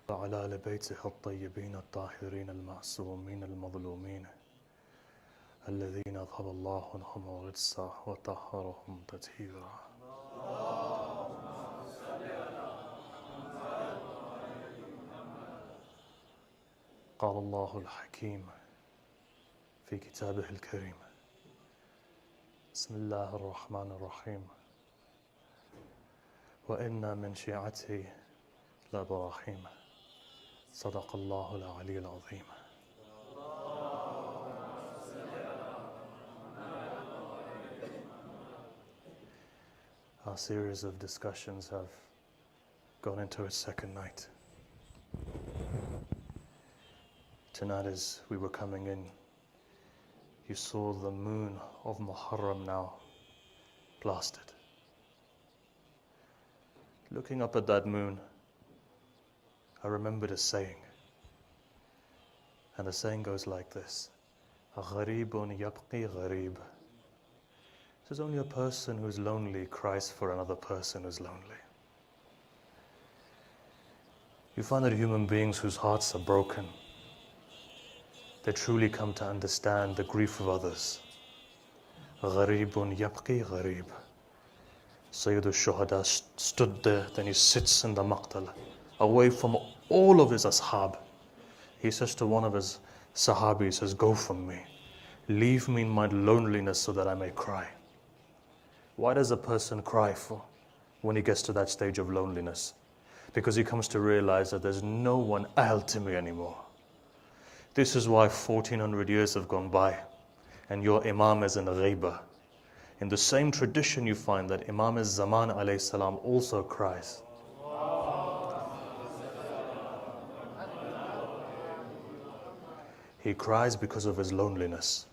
وعلى آل بيته الطيبين الطاهرين المعصومين المظلومين الذين أذهب الله عنهم الرجس وطهرهم تطهيرا. قال الله الحكيم في كتابه الكريم: بسم الله الرحمن الرحيم. وإن من شيعته لإبراهيم. صدق الله العلي العظيم. Our series of discussions have gone into its second night. Tonight, as we were coming in, you saw the moon of Muharram now blasted. Looking up at that moon, I remembered a saying. And the saying goes like this: غَرِيبٌ يَبْقِي غَرِيبٌ. It says only a person who's lonely cries for another person who's lonely. You find that human beings whose hearts are broken, they truly come to understand the grief of others. غَرِيبٌ يَبْقِي غَرِيبٌ. Sayyid al-Shuhada stood there, then he sits in the maqtal, away from all of his ashab. He says to one of his sahabi, he says, "Go from me. Leave me in my loneliness so that I may cry." Why does a person cry for when he gets to that stage of loneliness? Because he comes to realize that there's no one ahl to me anymore. This is why 1400 years have gone by and your Imam is in ghaiba. In the same tradition you find that Imam al-Zaman alayhi salam also cries. He cries because of his loneliness.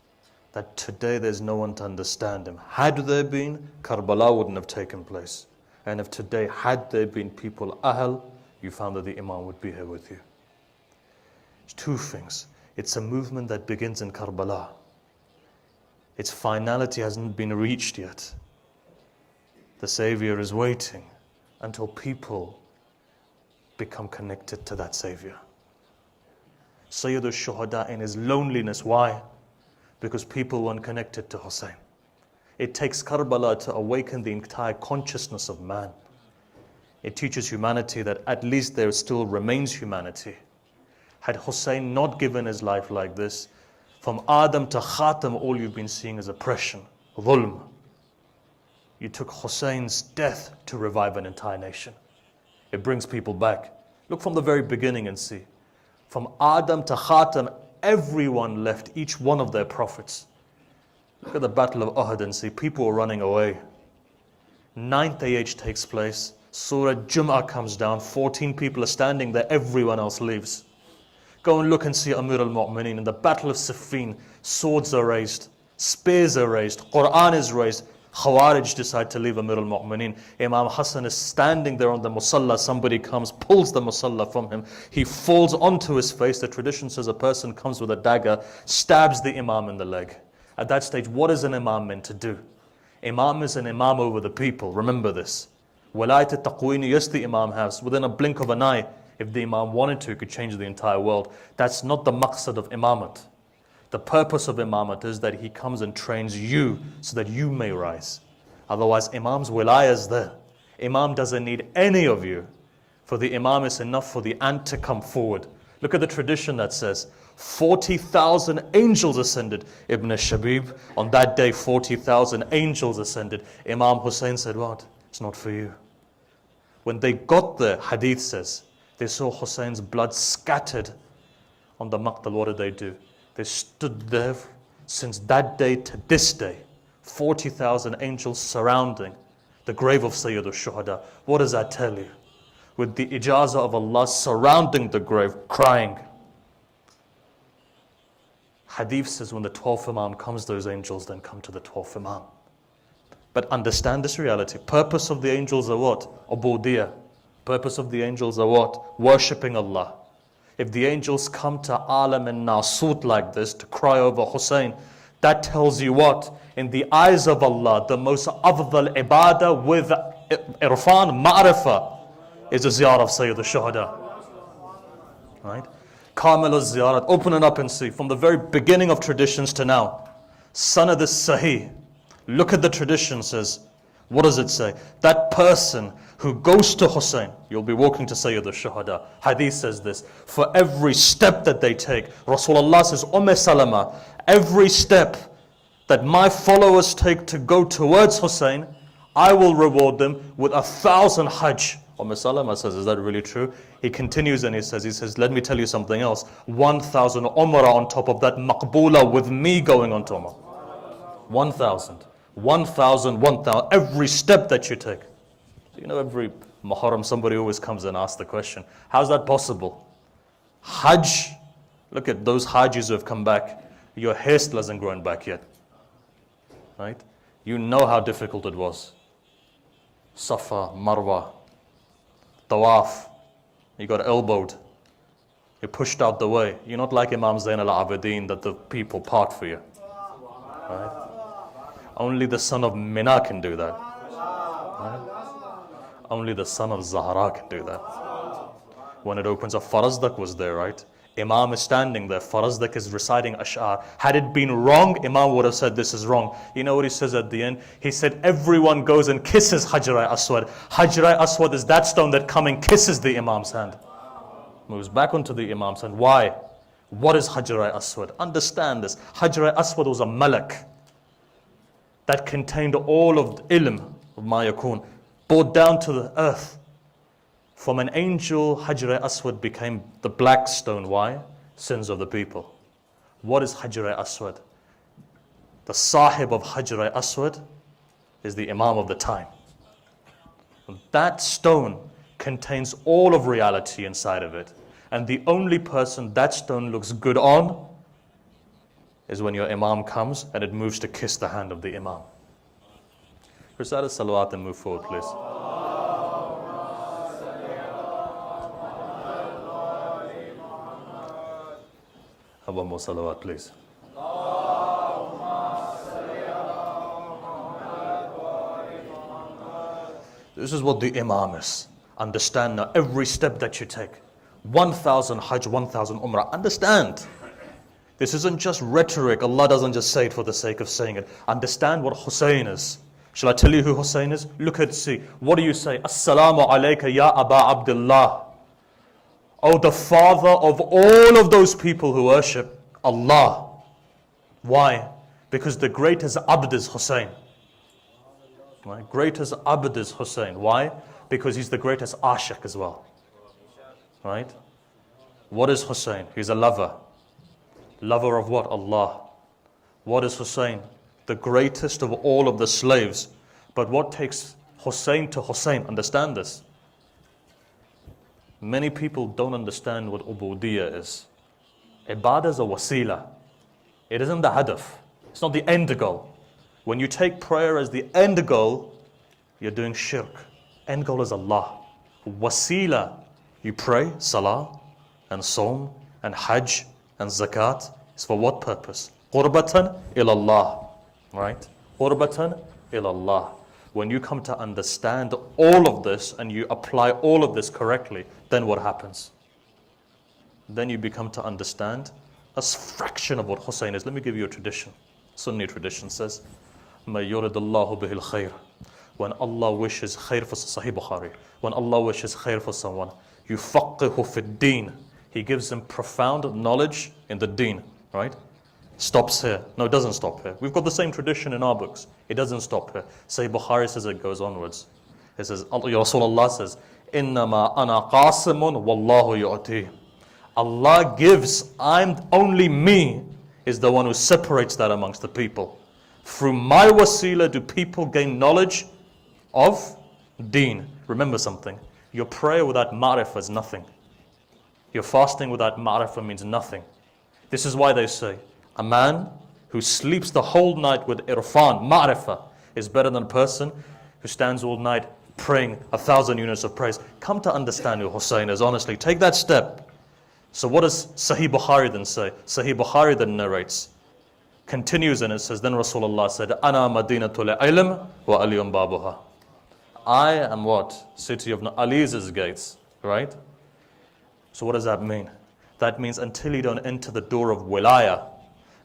That today there's no one to understand him. Had there been, Karbala wouldn't have taken place. And if today had there been people ahl, you found that the Imam would be here with you. It's two things. It's a movement that begins in Karbala. Its finality hasn't been reached yet. The Savior is waiting until people become connected to that Savior. Sayyid al-Shuhada in his loneliness, why? Because people weren't connected to Hussein. It takes Karbala to awaken the entire consciousness of man. It teaches humanity that at least there still remains humanity. Had Hussein not given his life like this, from Adam to Khatam, all you've been seeing is oppression, dhulm. You took Hussein's death to revive an entire nation. It brings people back. Look from the very beginning and see. From Adam to Khatam, everyone left each one of their prophets. Look at the Battle of Uhud and see people are running away. 9th AH takes place. Surah Jum'ah comes down. 14 people are standing there. Everyone else leaves. Go and look and see Amir al-Mu'mineen. In the Battle of Siffin, swords are raised, spears are raised, Quran is raised. Khawarij decide to leave Amir al-Mu'mineen. Imam Hassan is standing there on the musalla. Somebody comes, pulls the musalla from him. He falls onto his face. The tradition says a person comes with a dagger, stabs the Imam in the leg. At that stage, what is an Imam meant to do? Imam is an Imam over the people. Remember this. Walayat al-Taqweeni, yes, the Imam has. Within a blink of an eye, if the Imam wanted to, he could change the entire world. That's not the maqsad of Imamat. The purpose of Imamat is that he comes and trains you so that you may rise. Otherwise, Imam's wilayah is there. Imam doesn't need any of you. For the Imam, it's enough for the ant to come forward. Look at the tradition that says 40,000 angels ascended. Ibn Shabib, on that day 40,000 angels ascended. Imam Hussein said, what? It's not for you. When they got there, hadith says, they saw Hussein's blood scattered on the maqtal. What did they do? They stood there since that day to this day. 40,000 angels surrounding the grave of Sayyid al-Shuhada. What does that tell you? With the ijazah of Allah surrounding the grave, crying. Hadith says when the 12th Imam comes, those angels then come to the 12th Imam. But understand this reality. Purpose of the angels are what? Ubudiyah. Purpose of the angels are what? Worshipping Allah. If the angels come to Alam and Nasut like this to cry over Hussein, that tells you what? In the eyes of Allah, the most afdal ibadah with irfan, ma'rifah, is the ziyarah of Sayyid al-Shuhada. Right? Kamil al-Ziyarat, open it up and see. From the very beginning of traditions to now. Sanad al-Sahih. Look at the tradition says. What does it say? That person who goes to Hussein, you'll be walking to Sayyid al-Shuhada. Hadith says this. For every step that they take, Rasulullah says, Salama, every step that my followers take to go towards Hussein, I will reward them with 1,000 Hajj. Salama says, is that really true? He continues and he says, let me tell you something else. 1,000 Umrah on top of that Maqbula with me going on to Umrah. 1,000. 1,000, 1,000. Every step that you take. You know, every Muharram somebody always comes and asks the question, how's that possible? Hajj, look at those Hajjis who have come back. Your hair still hasn't grown back yet. Right? You know how difficult it was. Safa, Marwa, Tawaf. You got elbowed. You're pushed out the way. You're not like Imam Zain al-Abidin that the people part for you. Right? Only the son of Mina can do that. Right? Only the son of Zahra can do that. When it opens up, Farazdak was there, right? Imam is standing there. Farazdak is reciting Ash'ar. Had it been wrong, Imam would have said this is wrong. You know what he says at the end? He said everyone goes and kisses Hajr Aswad. Hajr Aswad is that stone that comes and kisses the Imam's hand. Moves back onto the Imam's hand. Why? What is Hajr Aswad? Understand this. Hajr Aswad was a malak that contained all of the ilm of ma yakun, brought down to the earth. From an angel, Hajr Aswad became the black stone. Why? Sins of the people. What is Hajr Aswad? The sahib of Hajr Aswad is the Imam of the time. That stone contains all of reality inside of it. And the only person that stone looks good on is when your Imam comes and it moves to kiss the hand of the Imam. Recite a salawat and move forward, please. Have one more salawat, please. This is what the Imam is. Understand now every step that you take. 1,000 Hajj, 1,000 Umrah. Understand. This isn't just rhetoric. Allah doesn't just say it for the sake of saying it. Understand what Hussein is. Shall I tell you who Hussein is? Look at see. What do you say? Assalamu alayka ya Aba Abdullah. Oh, the father of all of those people who worship Allah. Why? Because the greatest Abd is Hussein. Right? Greatest Abd is Hussein. Why? Because he's the greatest Ashiq as well. Right? What is Hussein? He's a lover. Lover of what? Allah. What is Hussein? The greatest of all of the slaves. But what takes Hussein to Hussein? Understand this. Many people don't understand what ubudiyya is. Ibadah is a wasila. It isn't the hadaf. It's not the end goal. When you take prayer as the end goal, you're doing shirk. End goal is Allah. Wasila, you pray, salah, and sawm, and hajj, and zakat. Is for what purpose? Qurbatan ilallah. Right? Qurbatan ilallah. When you come to understand all of this and you apply all of this correctly, then what happens? Then you become to understand a fraction of what Hussein is. Let me give you a tradition. Sunni tradition says, مَا يُرِدُ اللَّهُ بِهِ الْخَيْرِ. When Allah wishes khair for Sahih Bukhari, when Allah wishes khair for someone, يُفَقِّهُ فِي الدِّينِ. He gives them profound knowledge in the deen. Right? Stops here. No, it doesn't stop here. We've got the same tradition in our books. It doesn't stop here. Sahih Bukhari says it goes onwards. It says, Rasulullah says, إِنَّمَا أَنَا قَاسِمٌ وَاللَّهُ يُعْتِيهِ. Allah gives, only me is the one who separates that amongst the people. Through my wasila do people gain knowledge of deen. Remember something. Your prayer without ma'rifah is nothing. Your fasting without ma'rifah means nothing. This is why they say, a man who sleeps the whole night with irfan, ma'rifah, is better than a person who stands all night praying 1,000 units of praise. Come to understand who Hussein is, honestly. Take that step. So what does Sahih Bukhari then say? Sahih Bukhari then narrates, continues and it says, then Rasulullah said, Ana madinatul ilm wa aliyun babuha. I am what? City of Ali's gates, right? So what does that mean? That means until you don't enter the door of wilayah,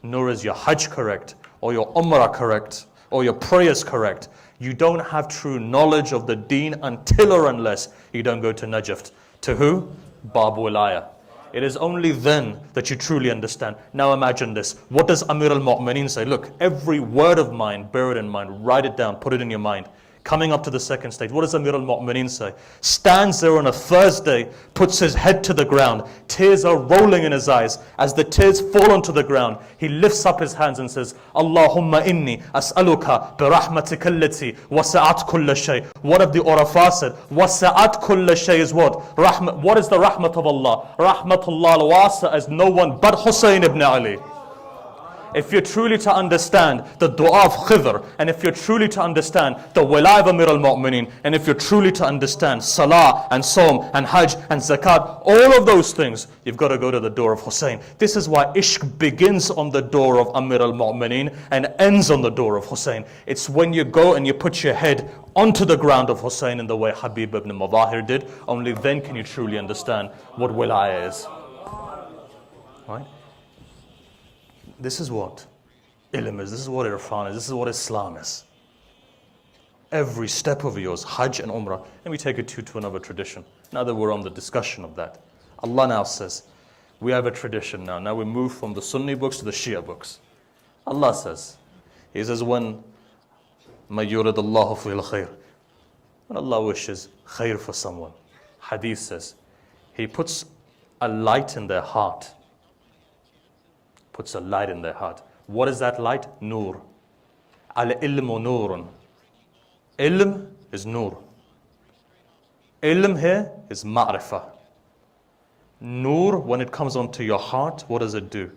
nor is your hajj correct, or your umrah correct, or your prayers correct, you don't have true knowledge of the deen until or unless you don't go to Najaf. To who? Bab wilayah. It is only then that you truly understand. Now imagine this. What does Amir al-Mu'mineen say? Look, every word of mine, bear it in mind, write it down, put it in your mind. Coming up to the second stage, what does Amir al-Mu'mineen say? Stands there on a Thursday, puts his head to the ground. Tears are rolling in his eyes. As the tears fall onto the ground, he lifts up his hands and says, Allahumma inni as'aluka birahmatika allati wasa'at kulla shay. What have the Urafa said? Wasa'at kulla shay is what? What is the rahmat of Allah? Rahmatullah al-wasa is no one but Husayn ibn Ali. If you're truly to understand the dua of Khidr, and if you're truly to understand the wilayah of Amir al-Mu'mineen, and if you're truly to understand Salah and Sawm and Hajj and Zakat, all of those things, you've got to go to the door of Hussein. This is why Ishq begins on the door of Amir al-Mu'mineen and ends on the door of Hussein. It's when you go and you put your head onto the ground of Hussein in the way Habib ibn Mudahir did, only then can you truly understand what wilayah is. Right? This is what ilm is, this is what irfan is, this is what Islam is. Every step of yours, Hajj and Umrah. Let me take it to another tradition. Now that we're on the discussion of that. Allah now says, we have a tradition now. Now we move from the Sunni books to the Shia books. Allah says, He says, when مَن يُرِدَ اللَّهُ فِيهِ الْخَيْرِ, when Allah wishes khair for someone, Hadith says, He puts a light in their heart. Puts a light in their heart. What is that light? Nur. Al-ilmu nurun. Ilm is nur. Ilm here is ma'rifah. Nur, when it comes onto your heart, what does it do?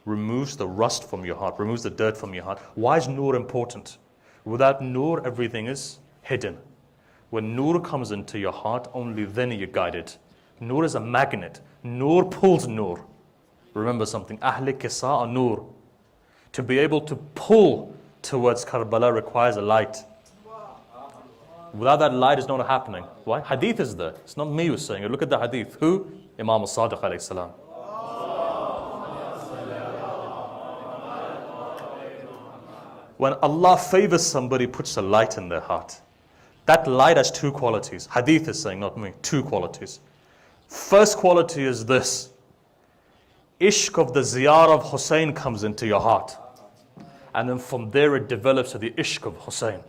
Removes the rust from your heart, removes the dirt from your heart. Why is nur important? Without nur, everything is hidden. When nur comes into your heart, only then are you guided. Nur is a magnet. Nur pulls nur. Remember something, Ahli Kisa Nur. To be able to pull towards Karbala requires a light. Without that light, it's not happening. Why? Hadith is there. It's not me who's saying it. Look at the hadith. Who? Imam al-Sadiq alayhi salam. When Allah favors somebody, puts a light in their heart. That light has two qualities. Hadith is saying, not me. Two qualities. First quality is this. Ishq of the ziyarah of Hussein comes into your heart. And then from there it develops to the ishq of Hussein.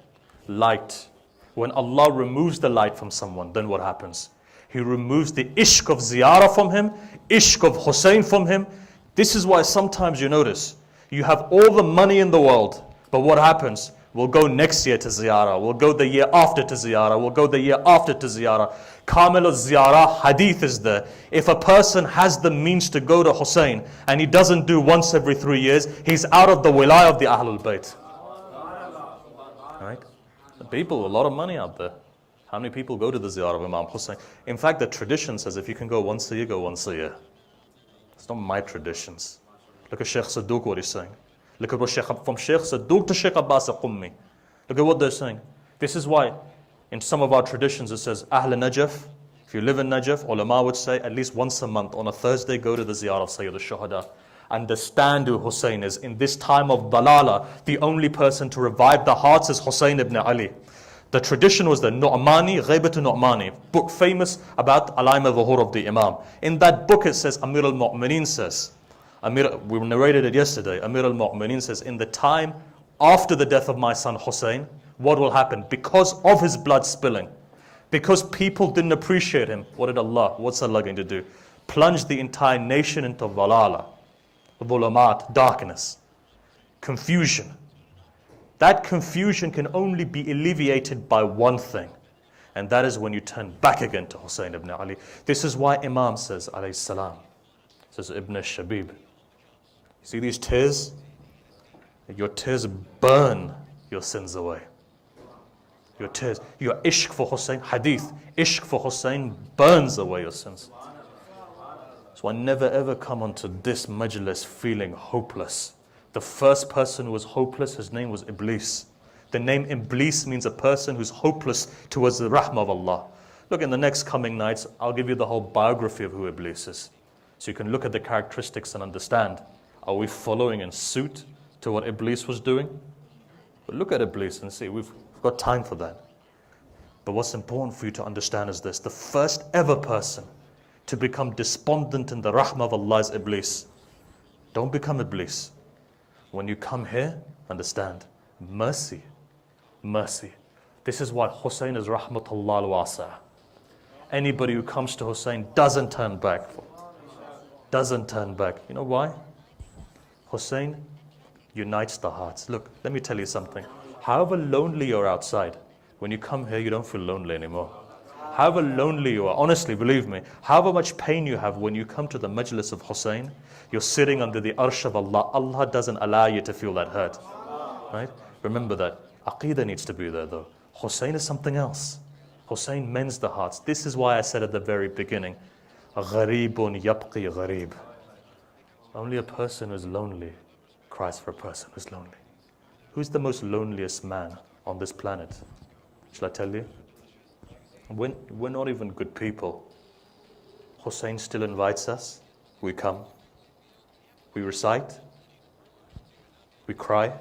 Light. When Allah removes the light from someone, then what happens? He removes the ishq of ziyarah from him, ishq of Hussein from him. This is why sometimes you notice, you have all the money in the world, but what happens? We'll go next year to ziyarah, we'll go the year after to ziyarah, we'll go the year after to ziyarah. Kamil al-ziyarah hadith is there. If a person has the means to go to Hussein and he doesn't do once every 3 years, he's out of the wilayah of the Ahlul Bayt. Right? The people, a lot of money out there. How many people go to the ziyarah of Imam Hussein? In fact, the tradition says if you can go once a year, go once a year. It's not my traditions. Look at Sheikh Sadduq, what he's saying. Look at what from Sheikh Sadduq to Sheikh Abbas Razawi. Look at what they're saying. This is why in some of our traditions it says, Ahl Najaf, if you live in Najaf, ulama would say at least once a month on a Thursday go to the ziyarah of Sayyid al-Shuhada. Understand who Hussein is. In this time of dalala, the only person to revive the hearts is Hussein ibn Ali. The tradition was the Nu'mani, Ghaybat Nu'mani, book famous about Alayim al-Dhuhur of the Imam. In that book it says, Amir al-Mu'mineen says, we narrated it yesterday, Amir al-Mu'mineen says, in the time after the death of my son Hussein, what will happen? Because of his blood spilling, because people didn't appreciate him, what's Allah going to do? Plunge the entire nation into dhalala, dhulumat, darkness, confusion. That confusion can only be alleviated by one thing, and that is when you turn back again to Hussein ibn Ali. This is why Imam says, alayhi salam, says Ibn Shabib, you see these tears? Your tears burn your sins away. Your tears, your ishq for Hussein, hadith, ishq for Hussein burns away your sins. So I never ever come onto this majlis feeling hopeless. The first person who was hopeless, his name was Iblis. The name Iblis means a person who's hopeless towards the rahmah of Allah. Look, in the next coming nights, I'll give you the whole biography of who Iblis is. So you can look at the characteristics and understand, are we following in suit to what Iblis was doing? But look at Iblis and see, we've got time for that. But what's important for you to understand is this: the first ever person to become despondent in the rahmah of Allah is Iblis. Don't become Iblis. When you come here, understand, mercy, mercy. This is why Hussein is rahmatullah al-wasa. Anybody who comes to Hussein doesn't turn back. Doesn't turn back. You know why? Hussein unites the hearts. Look, let me tell you something. However lonely you're outside, when you come here, you don't feel lonely anymore. However lonely you are, honestly, believe me, however much pain you have when you come to the Majlis of Hussein, you're sitting under the arsh of Allah. Allah doesn't allow you to feel that hurt. Right? Remember that. Aqeedah needs to be there though. Hussein is something else. Hussein mends the hearts. This is why I said at the very beginning, Ghareebun yabqi ghareeb. Only a person who's lonely cries for a person who's lonely. Who's the most loneliest man on this planet? Shall I tell you? We're not even good people. Hussein still invites us. We come. We recite. We cry.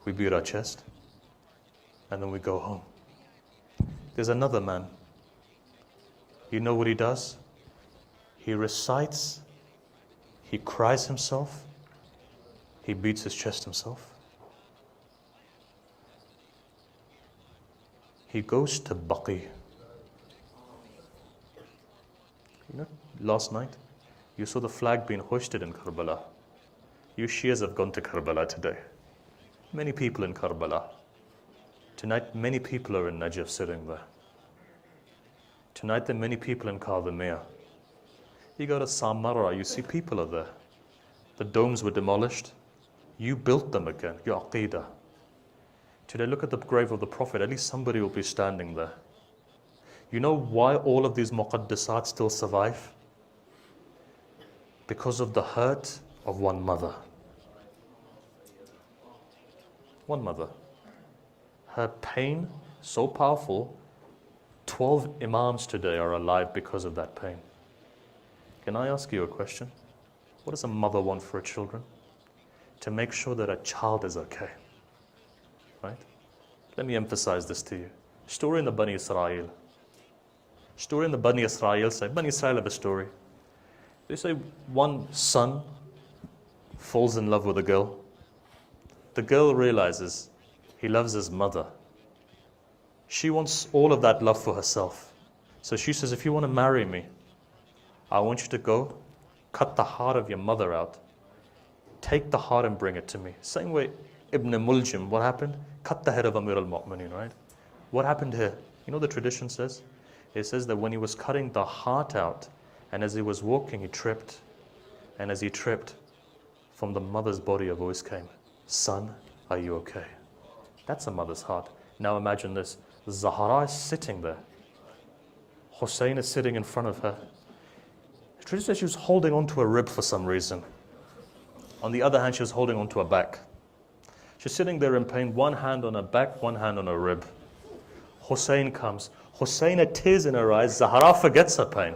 We beat our chest. And then we go home. There's another man. You know what he does? He recites. He cries himself. He beats his chest himself. He goes to Baqi. You know, last night, you saw the flag being hoisted in Karbala. You Shias have gone to Karbala today. Many people in Karbala. Tonight, many people are in Najaf sitting there. Tonight, there are many people in Kadhimiya. You go to Samarra, you see people are there. The domes were demolished. You built them again, your Aqeedah. Today, look at the grave of the Prophet. At least somebody will be standing there. You know why all of these muqaddasat still survive? Because of the hurt of one mother. One mother. Her pain, so powerful, 12 Imams today are alive because of that pain. Can I ask you a question? What does a mother want for her children? To make sure that a child is okay. Right? Let me emphasize this to you. Story in the Bani Israel. Story in the Bani Israel say, Bani Israel have a story. They say one son falls in love with a girl. The girl realizes he loves his mother. She wants all of that love for herself. So she says, if you want to marry me, I want you to go, cut the heart of your mother out, take the heart and bring it to me. Same way Ibn Muljim, what happened? Cut the head of Amir al-Mu'mineen, right? What happened here? You know the tradition says? It says that when he was cutting the heart out, and as he was walking, he tripped. And as he tripped, from the mother's body a voice came, son, are you okay? That's a mother's heart. Now imagine this. Zahra is sitting there. Hussein is sitting in front of her. The tradition says she was holding onto a rib for some reason. On the other hand, she was holding onto her back. She's sitting there in pain, one hand on her back, one hand on her rib. Hussein comes. Hussein had tears in her eyes. Zahra forgets her pain.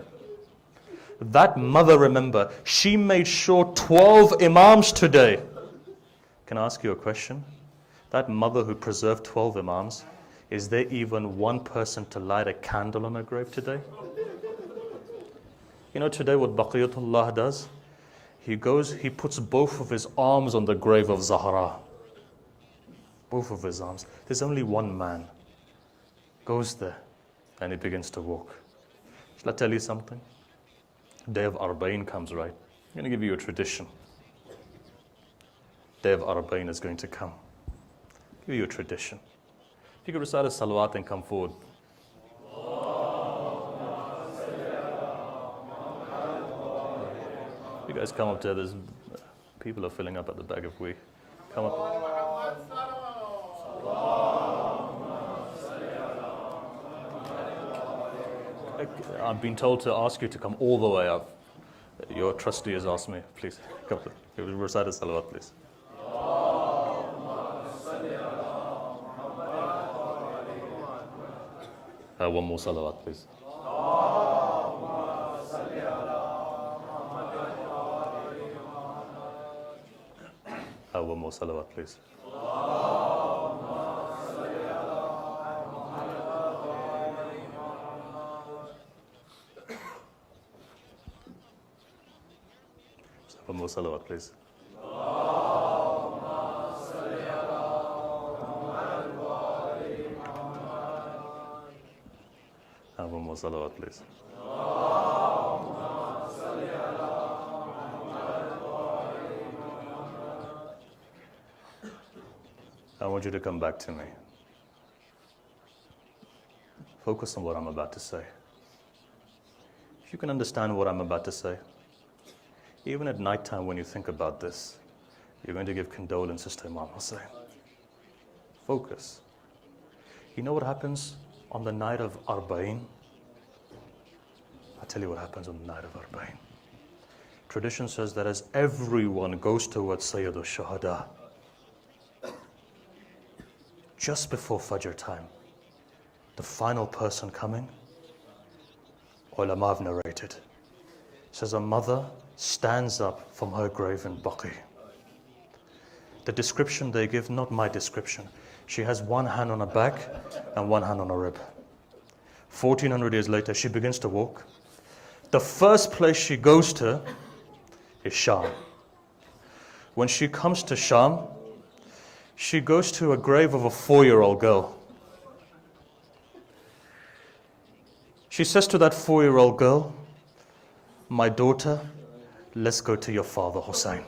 That mother, remember, she made sure 12 Imams today. Can I ask you a question? That mother who preserved 12 Imams, is there even one person to light a candle on her grave today? You know today what Baqiyatullah does? He goes, he puts both of his arms on the grave of Zahra. Both of his arms. There's only one man. Goes there and he begins to walk. Shall I tell you something? Day of Arba'in comes, right? I'm going to give you a tradition. Day of Arba'in is going to come. Give you a tradition. If you could recite a salawat and come forward. You guys come up there. There's people are filling up at the back if we come up. I've been told to ask you to come all the way up. Your trustee has asked me, please come. Recite a salawat, please. One more salawat, please. Have one more salawat, please. Have one more salawat, please. Have one more salawat, please. I want you to come back to me. Focus on what I'm about to say. If you can understand what I'm about to say, even at night time when you think about this, you're going to give condolences to Imam Hussein. Focus. You know what happens on the night of Arba'in? I'll tell you what happens on the night of Arba'in. Tradition says that as everyone goes towards Sayyid al-Shuhada, just before Fajr time, the final person coming, ulama have narrated, says a mother stands up from her grave in Baqi. The description they give, not my description. She has one hand on her back and one hand on her rib. 1400 years later, she begins to walk. The first place she goes to is Sham. When she comes to Sham, she goes to a grave of a 4-year-old girl. She says to that 4-year-old girl, my daughter, let's go to your father Hussein.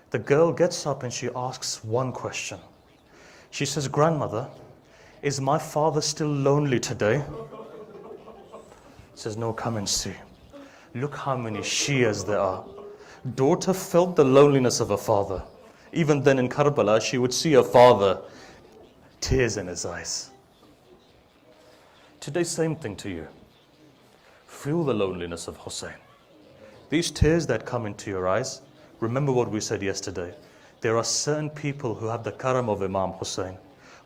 The girl gets up and she asks one question. She says, grandmother, is my father still lonely today? Says, no, come and see. Look how many Shias there are. Daughter felt the loneliness of her father. Even then in Karbala, she would see her father, tears in his eyes. Today, same thing to you. Feel the loneliness of Hussein. These tears that come into your eyes, remember what we said yesterday. There are certain people who have the karam of Imam Hussein.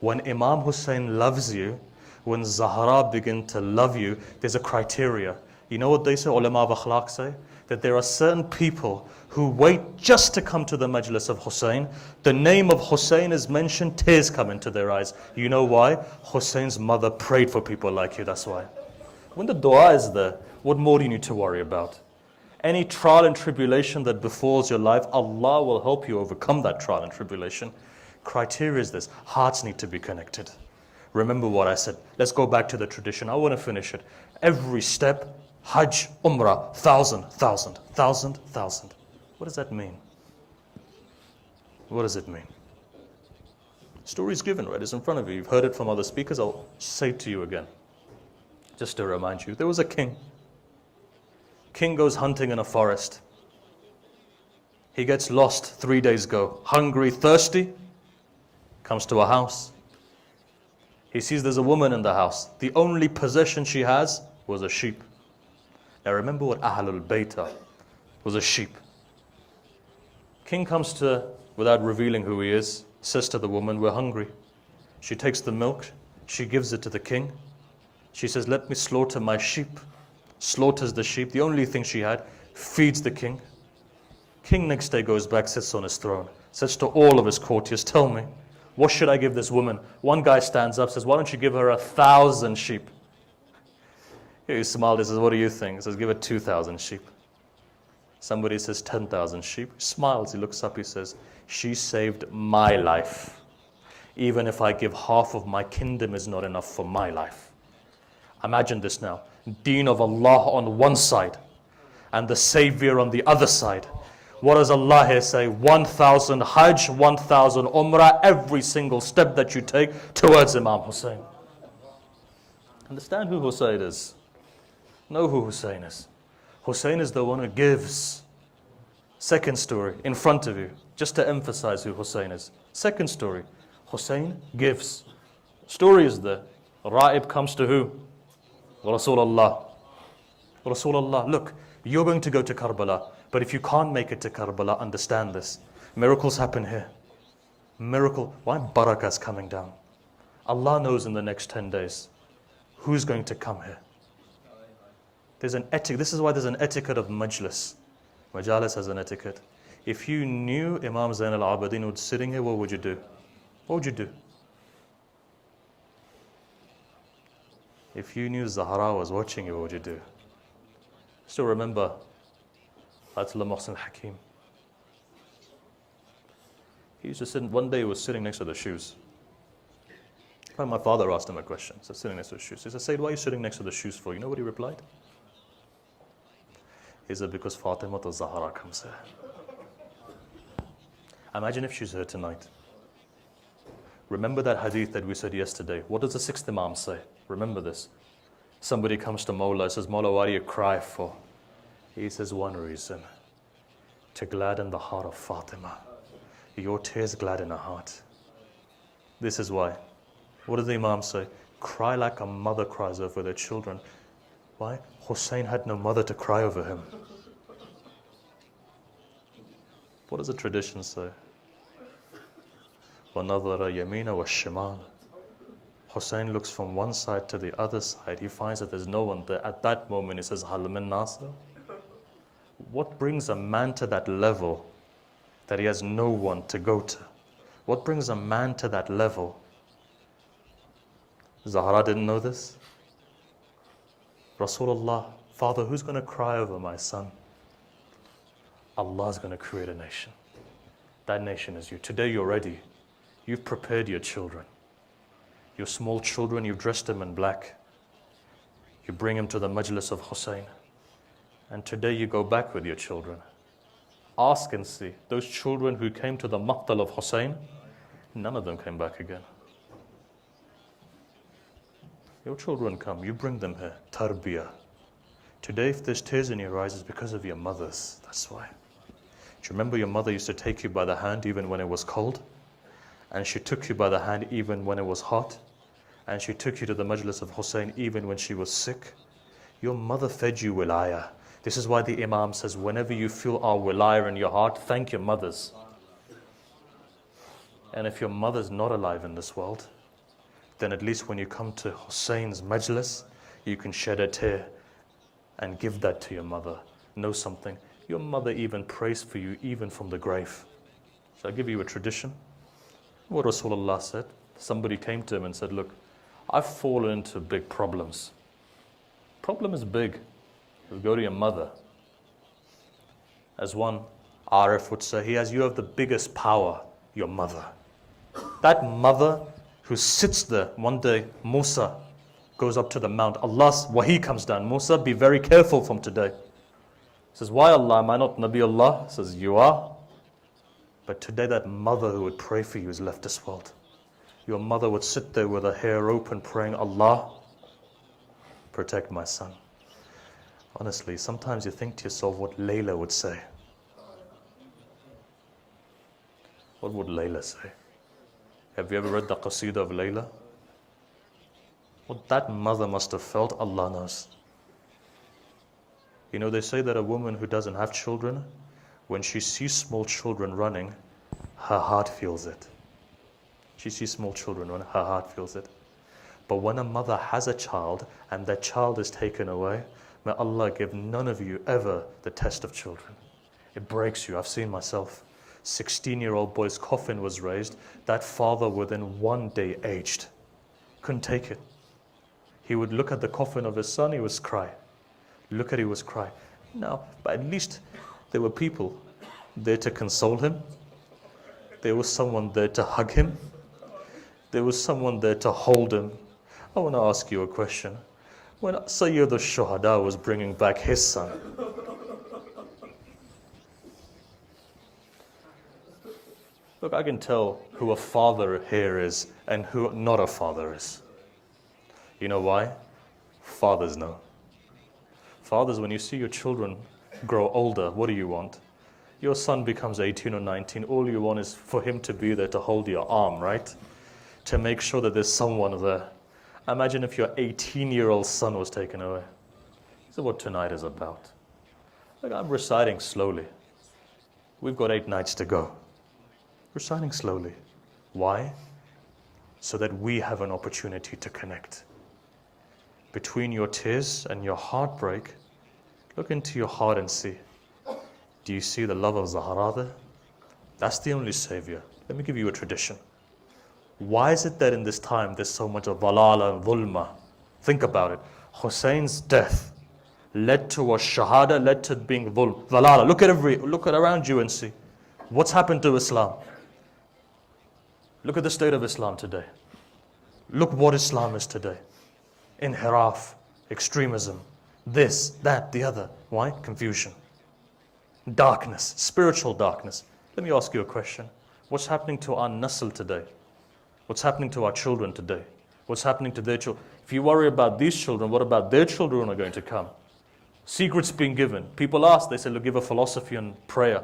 When Imam Hussein loves you, when Zahra begin to love you, there's a criteria. You know what they say, ulama of akhlaq say? That there are certain people who wait just to come to the Majlis of Hussein. The name of Hussein is mentioned, tears come into their eyes. You know why? Hussein's mother prayed for people like you, that's why. When the dua is there, what more do you need to worry about? Any trial and tribulation that befalls your life, Allah will help you overcome that trial and tribulation. Criteria is this, hearts need to be connected. Remember what I said. Let's go back to the tradition. I want to finish it. Every step, Hajj, Umrah, 1,000, 1,000, 1,000, 1,000. What does that mean? What does it mean? Story is given, right? It's in front of you. You've heard it from other speakers. I'll say it to you again. Just to remind you, there was a king. King goes hunting in a forest. He gets lost 3 days ago. Hungry, thirsty, comes to a house. He sees there's a woman in the house. The only possession she has was a sheep. Now remember what Ahlul Bayt was, a sheep. King comes to, without revealing who he is, says to the woman, we're hungry. She takes the milk, she gives it to the king. She says, let me slaughter my sheep. Slaughters the sheep, the only thing she had, feeds the king. King next day goes back, sits on his throne, says to all of his courtiers, tell me, what should I give this woman? One guy stands up, says, why don't you give her 1,000 sheep? He smiled, he says, what do you think? He says, give her 2,000 sheep. Somebody says 10,000 sheep. He smiles, he looks up, he says, she saved my life. Even if I give half of my kingdom is not enough for my life. Imagine this now. Deen of Allah on one side and the Savior on the other side. What does Allah here say? 1,000 Hajj, 1,000 Umrah, every single step that you take towards Imam Hussein. Understand who Hussein is. Know who Hussein is. Hussein is the one who gives. Second story, in front of you, just to emphasize who Hussein is. Second story, Hussein gives. Story is there. Ra'ib comes to who? Rasulullah. Rasulullah, look, you're going to go to Karbala, but if you can't make it to Karbala, understand this. Miracles happen here. Miracle, why barakah is coming down? Allah knows in the next 10 days who's going to come here. There's an etiquette. This is why there's an etiquette of Majlis. Majalis has an etiquette. If you knew Imam Zain al-Abidin was sitting here, what would you do? What would you do? If you knew Zahra was watching you, what would you do? Still remember Ayatollah Muhsin Hakim. He used to sit, one day he was sitting next to the shoes. And my father asked him a question. So sitting next to the shoes. He said, Sayyid, why are you sitting next to the shoes for? You know what he replied? He said, because Fatima to Zahra comes here. Imagine if she's here tonight. Remember that hadith that we said yesterday. What does the sixth Imam say? Remember this. Somebody comes to Mawla and says, Mawla, why do you cry for? He says, one reason. To gladden the heart of Fatima. Your tears gladden her heart. This is why. What does the Imam say? Cry like a mother cries over their children. Why? Hussein had no mother to cry over him. What does the tradition say? وَنَظَرَ يَمِينَ وَالشِّمَالَ. Hussein looks from one side to the other side. He finds that there's no one there. At that moment, he says, هَلْ مِن نَاصِرٍ. What brings a man to that level that he has no one to go to? What brings a man to that level? Zahra didn't know this. Rasulullah, Father, who's going to cry over my son? Allah's going to create a nation. That nation is you. Today you're ready. You've prepared your children. Your small children, you've dressed them in black. You bring them to the Majlis of Hussein. And today you go back with your children. Ask and see. Those children who came to the Maqtal of Hussein, none of them came back again. Your children come, you bring them here. Tarbiyah. Today, if there's tears in your eyes, it's because of your mothers. That's why. Do you remember your mother used to take you by the hand even when it was cold? And she took you by the hand even when it was hot? And she took you to the Majlis of Hussein even when she was sick? Your mother fed you wilayah. This is why the Imam says, whenever you feel our wilayah in your heart, thank your mothers. And if your mother's not alive in this world, then at least when you come to Hussein's Majlis, you can shed a tear and give that to your mother. Know something. Your mother even prays for you, even from the grave. So I'll give you a tradition. What Rasulullah said. Somebody came to him and said, look, I've fallen into big problems. Problem is big. You go to your mother. As one Arif would say, you have the biggest power, your mother. That mother who sits there. One day, Musa goes up to the mount. Allah's wahi comes down. Musa, be very careful from today. He says, why Allah? Am I not Nabi Allah? He says, you are. But today that mother who would pray for you has left this world. Your mother would sit there with her hair open praying, Allah, protect my son. Honestly, sometimes you think to yourself what Layla would say. What would Layla say? Have you ever read the Qasida of Layla? What that mother must have felt, Allah knows. You know, they say that a woman who doesn't have children, when she sees small children running, her heart feels it. She sees small children running, her heart feels it. But when a mother has a child and that child is taken away, may Allah give none of you ever the test of children. It breaks you. I've seen myself. 16-year-old boy's coffin was raised. That father within 1 day aged. Couldn't take it. He would look at the coffin of his son, he was cry. Look at he was cry. Now, but at least there were people there to console him. There was someone there to hug him. There was someone there to hold him. I want to ask you a question. When Sayyid al-Shuhada was bringing back his son, look, I can tell who a father here is and who not a father is. You know why? Fathers know. Fathers, when you see your children grow older, what do you want? Your son becomes 18 or 19. All you want is for him to be there to hold your arm, right? To make sure that there's someone there. Imagine if your 18-year-old son was taken away. This is what tonight is about. Look, I'm reciting slowly. We've got 8 nights to go. Reciting slowly. Why? So that we have an opportunity to connect. Between your tears and your heartbreak, look into your heart and see. Do you see the love of Zahra there? That's the only savior. Let me give you a tradition. Why is it that in this time there's so much of dalala and dhulma? Think about it. Husayn's death led to a shahada, led to being dalala. Look at around you and see. What's happened to Islam? Look at the state of Islam today. Look what Islam is today. Inhiraf, extremism, this, that, the other. Why? Confusion. Darkness, spiritual darkness. Let me ask you a question. What's happening to our nasl today? What's happening to our children today? What's happening to their children? If you worry about these children, what about their children who are going to come? Secrets being given. People ask, they say, look, give a philosophy on prayer.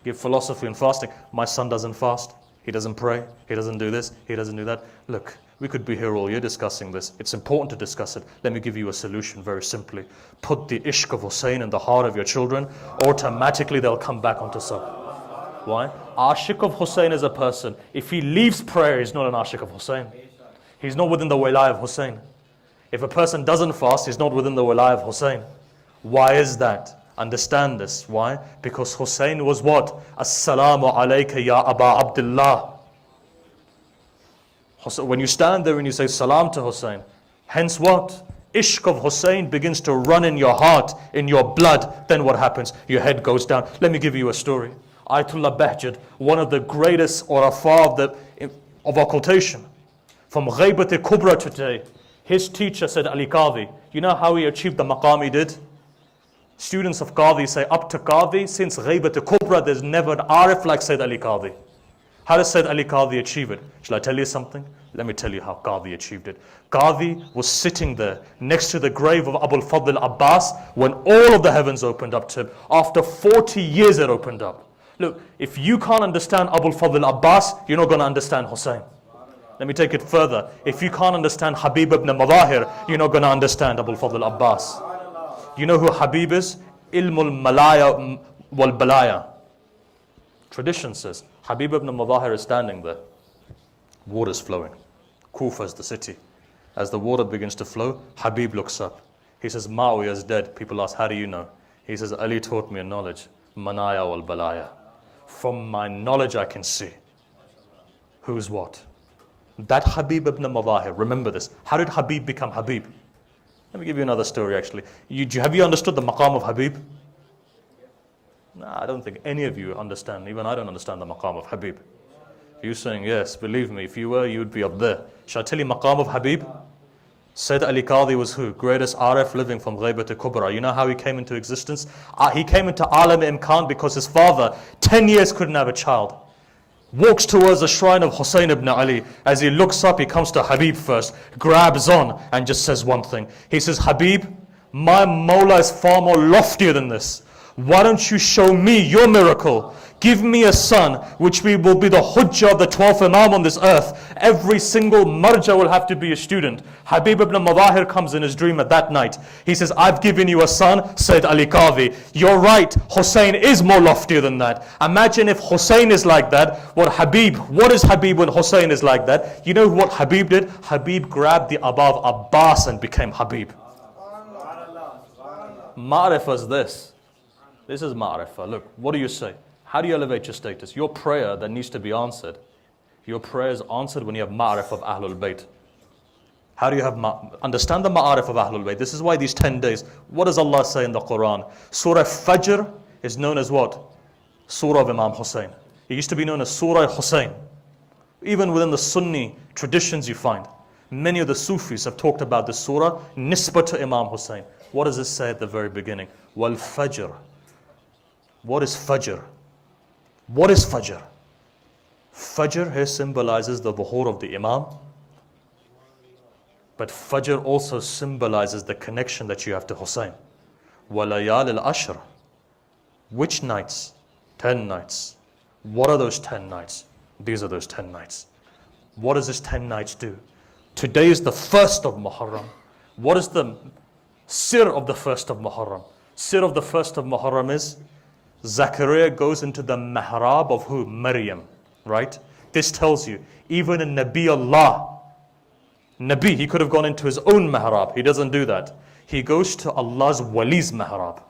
Give philosophy on fasting. My son doesn't fast. He doesn't pray. He doesn't do this. He doesn't do that. Look, we could be here all year discussing this. It's important to discuss it. Let me give you a solution very simply. Put the ishq of Hussein in the heart of your children. Automatically they'll come back onto sabr. Why? Ashiq of Hussein is a person. If he leaves prayer, he's not an ashiq of Hussein. He's not within the wilayah of Hussein. If a person doesn't fast, he's not within the wilayah of Hussein. Why is that? Understand this. Why? Because Hussein was what? As-salamu alayka ya Aba Abdullah. When you stand there and you say salam to Hussein, hence what? Ishq of Hussein begins to run in your heart, in your blood. Then what happens? Your head goes down. Let me give you a story. Ayatollah Bahjat, one of the greatest urafah of occultation, from Ghaybat Kubra today, his teacher said Ali Qadhi. You know how he achieved the maqam he did? Students of Qadhi say, up to Qadhi, since Ghaybat Kubra, there's never an arif like Sayyid Ali Qadhi. How does Sayyid Ali Qadhi achieve it? Shall I tell you something? Let me tell you how Qadhi achieved it. Qadhi was sitting there next to the grave of Abul Fadl Abbas when all of the heavens opened up to him. After 40 years it opened up. Look, if you can't understand Abul Fadl Abbas, you're not going to understand Hussein. Let me take it further. If you can't understand Habib ibn Madahir, you're not going to understand Abul Fadl Abbas. You know who Habib is? Ilmul Malaya wal Balaya. Tradition says Habib ibn Madahir is standing there. Water is flowing. Kufa is the city. As the water begins to flow, Habib looks up. He says, Muawiyah is dead. People ask, how do you know? He says, Ali taught me a knowledge. Manaya wal Balaya. From my knowledge I can see who's what. That Habib ibn Madahir, remember this. How did Habib become Habib? Let me give you another story actually. Have you understood the maqam of Habib? No, I don't think any of you understand. Even I don't understand the maqam of Habib. You're saying, yes, believe me, if you were, you'd be up there. Shall I tell you maqam of Habib? Sayyid Ali Qadhi was who? Greatest Arif living from Ghaybat Kubra. You know how he came into existence? He came into Alam Imkan because his father, 10 years couldn't have a child. Walks towards the shrine of Hussein ibn Ali. As he looks up, he comes to Habib first, grabs on and just says one thing. He says, Habib, my Mawla is far more loftier than this. Why don't you show me your miracle? Give me a son, which will be the hujjah of the 12th Imam on this earth. Every single marja will have to be a student. Habib ibn Madahir comes in his dream at that night. He says, I've given you a son, Sayyid Ali Qadhi. You're right, Hussein is more loftier than that. Imagine if Hussein is like that, what is Habib when Hussein is like that? You know what Habib did? Habib grabbed the above Abbas and became Habib. Ma'rifah is this. This is ma'rifah. Look, what do you say? How do you elevate your status? Your prayer that needs to be answered. Your prayer is answered when you have ma'arif of Ahlul Bayt. How do you have understand the ma'arif of Ahlul Bayt? This is why these 10 days. What does Allah say in the Quran? Surah Fajr is known as what? Surah of Imam Hussein. It used to be known as Surah Hussein. Even within the Sunni traditions you find. Many of the Sufis have talked about this surah, nisbah to Imam Hussein. What does it say at the very beginning? Wal Fajr. What is Fajr? What is Fajr? Fajr here symbolizes the dhuhur of the Imam. But Fajr also symbolizes the connection that you have to Hussein. Walayal al-Ashr. Which nights? 10 nights. What are those 10 nights? These are those 10 nights. What does this 10 nights do? Today is the 1st of Muharram. What is the sir of the 1st of Muharram? Sir of the 1st of Muharram is Zachariah goes into the mihrab of who? Maryam, right? This tells you, even in Nabi Allah, Nabi, he could have gone into his own mihrab. He doesn't do that. He goes to Allah's wali's mihrab.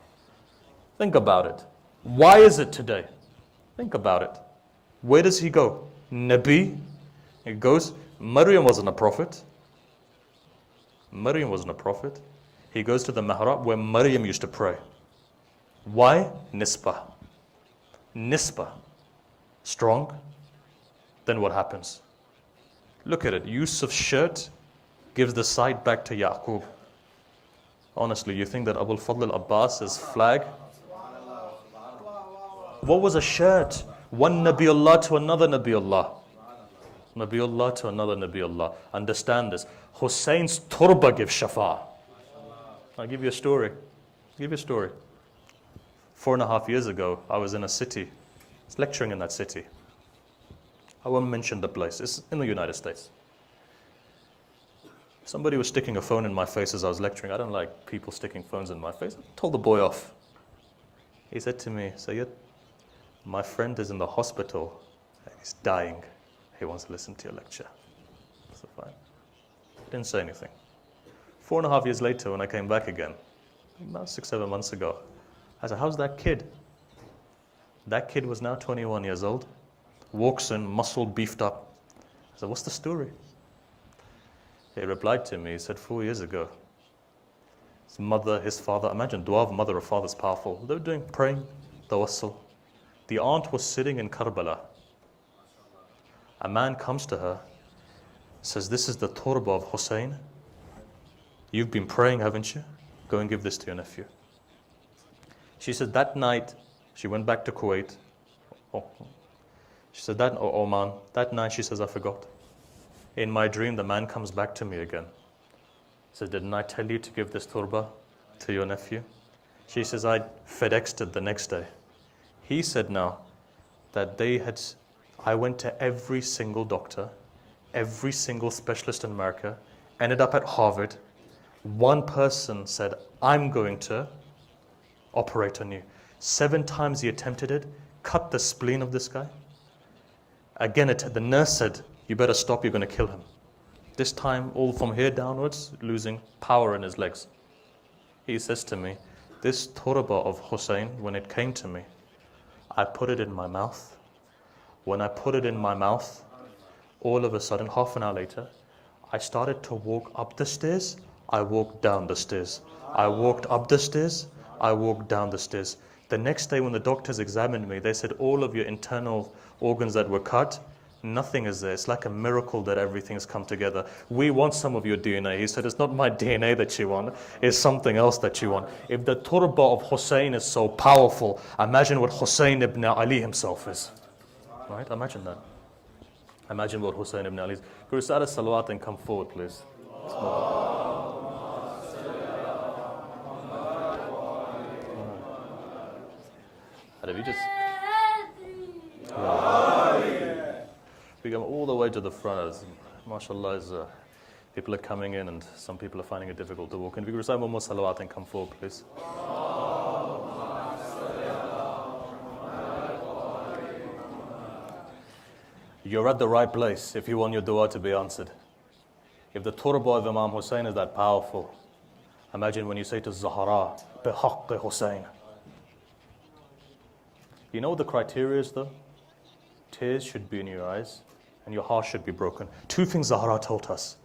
Think about it. Why is it today? Think about it. Where does he go? Nabi. He goes, Maryam wasn't a prophet. Maryam wasn't a prophet. He goes to the mihrab where Maryam used to pray. Why? Nisbah. Nisbah. Strong. Then what happens? Look at it. Yusuf's shirt gives the side back to Yaqub. Honestly, you think that Abul Fadl al-Abbas's flag? What was a shirt? One Nabiullah to another Nabiullah. Nabiullah to another Nabiullah. Understand this. Husayn's turba gives shafa. I'll give you a story. 4.5 years ago, I was in a city. I was lecturing in that city. I won't mention the place. It's in the United States. Somebody was sticking a phone in my face as I was lecturing. I don't like people sticking phones in my face. I told the boy off. He said to me, Sayyid, my friend is in the hospital and he's dying. He wants to listen to your lecture. So fine. I didn't say anything. 4.5 years later, when I came back again, about 6-7 months ago, I said, how's that kid? That kid was now 21 years old, walks in, muscle beefed up. I said, what's the story? He replied to me, he said, 4 years ago, his mother, his father, imagine dua of mother or father is powerful. They were doing praying, tawassul. The aunt was sitting in Karbala. A man comes to her, says, this is the turba of Hussein. You've been praying, haven't you? Go and give this to your nephew. She said that night, she went back to Kuwait. She said that, Oman, that night she says, I forgot. In my dream, the man comes back to me again. He said, didn't I tell you to give this turba to your nephew? She says, I FedExed it the next day. He said now that I went to every single doctor, every single specialist in America, ended up at Harvard. One person said, I'm going to operate on you. 7 times he attempted it, cut the spleen of this guy. Again, the nurse said, you better stop, you're going to kill him. This time, all from here downwards, losing power in his legs. He says to me, this turba of Hussein, when it came to me, I put it in my mouth. When I put it in my mouth, all of a sudden, half an hour later, I started to walk up the stairs. I walked down the stairs. I walked up the stairs. I walked down the stairs. The next day when the doctors examined me, they said all of your internal organs that were cut, nothing is there. It's like a miracle that everything has come together. We want some of your DNA. He said, it's not my DNA that you want. It's something else that you want. If the turba of Hussein is so powerful, imagine what Hussein ibn Ali himself is. Right? Imagine that. Imagine what Hussein ibn Ali is. Could you start a salawat and come forward, please? Have you just... We go all the way to the front. MashaAllah, people are coming in and some people are finding it difficult to walk in. If you could recite one more salawat and come forward, please. You're at the right place if you want your dua to be answered. If the turba of Imam Hussein is that powerful, imagine when you say to Zahra, بِحَقِّ Hussein. You know what the criteria is though? Tears should be in your eyes and your heart should be broken. 2 things Zahra taught us.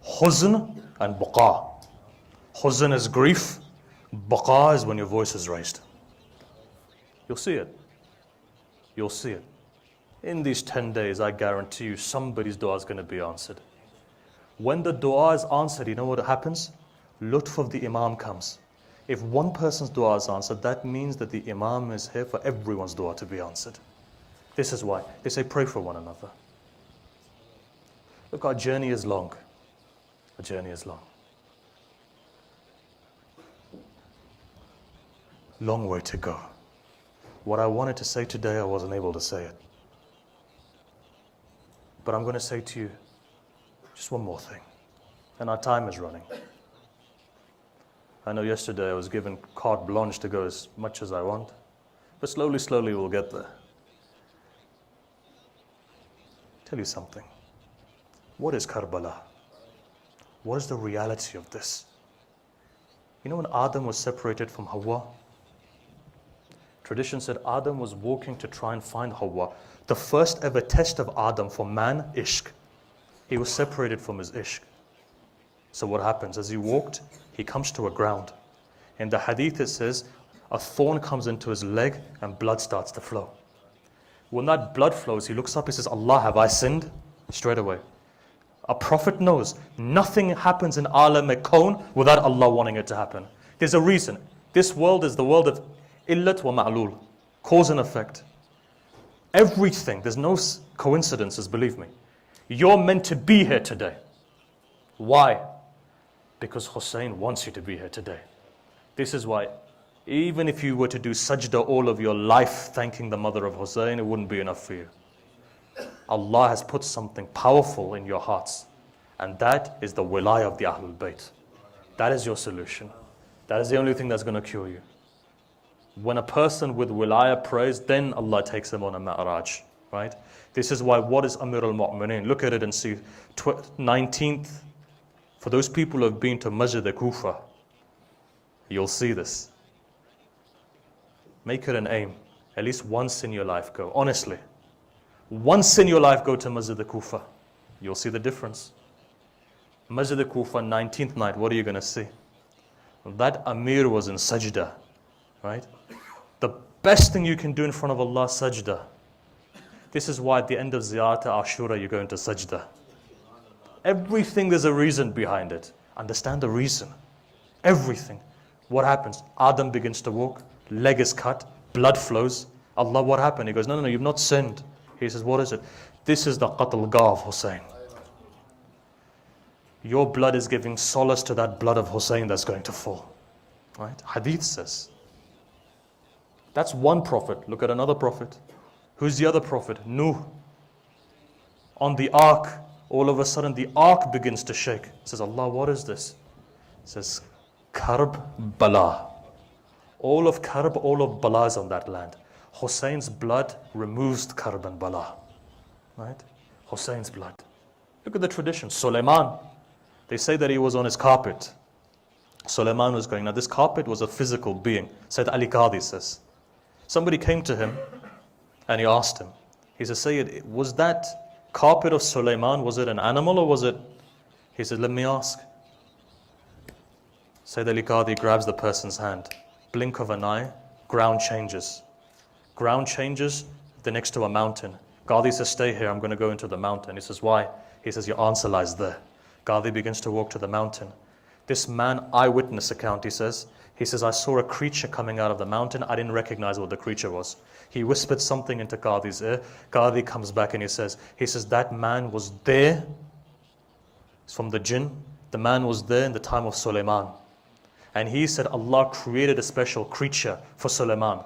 Huzn and baqa. Huzn is grief. Baqa is when your voice is raised. You'll see it. You'll see it. In these 10 days, I guarantee you somebody's dua is going to be answered. When the dua is answered, you know what happens? Lutf of the Imam comes. If one person's dua is answered, that means that the Imam is here for everyone's dua to be answered. This is why. They say pray for one another. Look, our journey is long. Our journey is long. Long way to go. What I wanted to say today, I wasn't able to say it. But I'm going to say to you just one more thing. And our time is running. I know yesterday I was given carte blanche to go as much as I want. But slowly, slowly we'll get there. Tell you something. What is Karbala? What is the reality of this? You know when Adam was separated from Hawa? Tradition said Adam was walking to try and find Hawa. The first ever test of Adam for man, ishq. He was separated from his ishq. So what happens? As he walked, he comes to a ground. In the hadith it says, a thorn comes into his leg and blood starts to flow. When that blood flows, he looks up, he says, Allah, have I sinned? Straight away. A prophet knows nothing happens in alam al-kawn without Allah wanting it to happen. There's a reason. This world is the world of illat wa ma'lul, cause and effect. Everything, there's no coincidences, believe me. You're meant to be here today. Why? Because Hussein wants you to be here today. This is why, even if you were to do sajda all of your life thanking the mother of Hussein, it wouldn't be enough for you. Allah has put something powerful in your hearts, and that is the wilayah of the Ahlul Bayt. That is your solution. That is the only thing that's going to cure you. When a person with wilayah prays, then Allah takes him on a ma'raj, right? This is why, what is Amir al-Mu'mineen? Look at it and see, 19th, for those people who have been to Masjid al-Kufa, you'll see this. Make it an aim. At least once in your life go. Honestly. Once in your life go to Masjid al-Kufa. You'll see the difference. Masjid al-Kufa, 19th night, what are you going to see? That Amir was in sajda. Right? The best thing you can do in front of Allah, sajda. This is why at the end of Ziyarah Ashura you go into sajda. Everything, there's a reason behind it. Understand the reason. Everything. What happens? Adam begins to walk, leg is cut, blood flows. Allah, what happened? He goes, no, you've not sinned. He says, what is it? This is the qatl gah of Hussein. Your blood is giving solace to that blood of Hussein that's going to fall. Right? Hadith says. That's one prophet. Look at another prophet. Who's the other prophet? Nuh. On the ark, all of a sudden the ark begins to shake. It says, Allah, what is this? It says, Karbala. All of Karb, all of Bala is on that land. Hussein's blood removes Karb and Bala. Right? Hussein's blood. Look at the tradition. Suleiman. They say that he was on his carpet. Suleiman was going. Now this carpet was a physical being. Said Ali Qadi says. Somebody came to him and he asked him. He said, Sayyid, was that carpet of Suleiman, was it an animal or was it? He said, let me ask. Sayyid Ali Qadi grabs the person's hand. Blink of an eye, ground changes. Ground changes, they're next to a mountain. Qadi says, stay here, I'm going to go into the mountain. He says, why? He says, your answer lies there. Qadi begins to walk to the mountain. This man, eyewitness account, he says, I saw a creature coming out of the mountain. I didn't recognize what the creature was. He whispered something into Qadi's ear. Qadi comes back and he says, that man was there. It's from the jinn. The man was there in the time of Suleiman. And he said Allah created a special creature for Suleiman.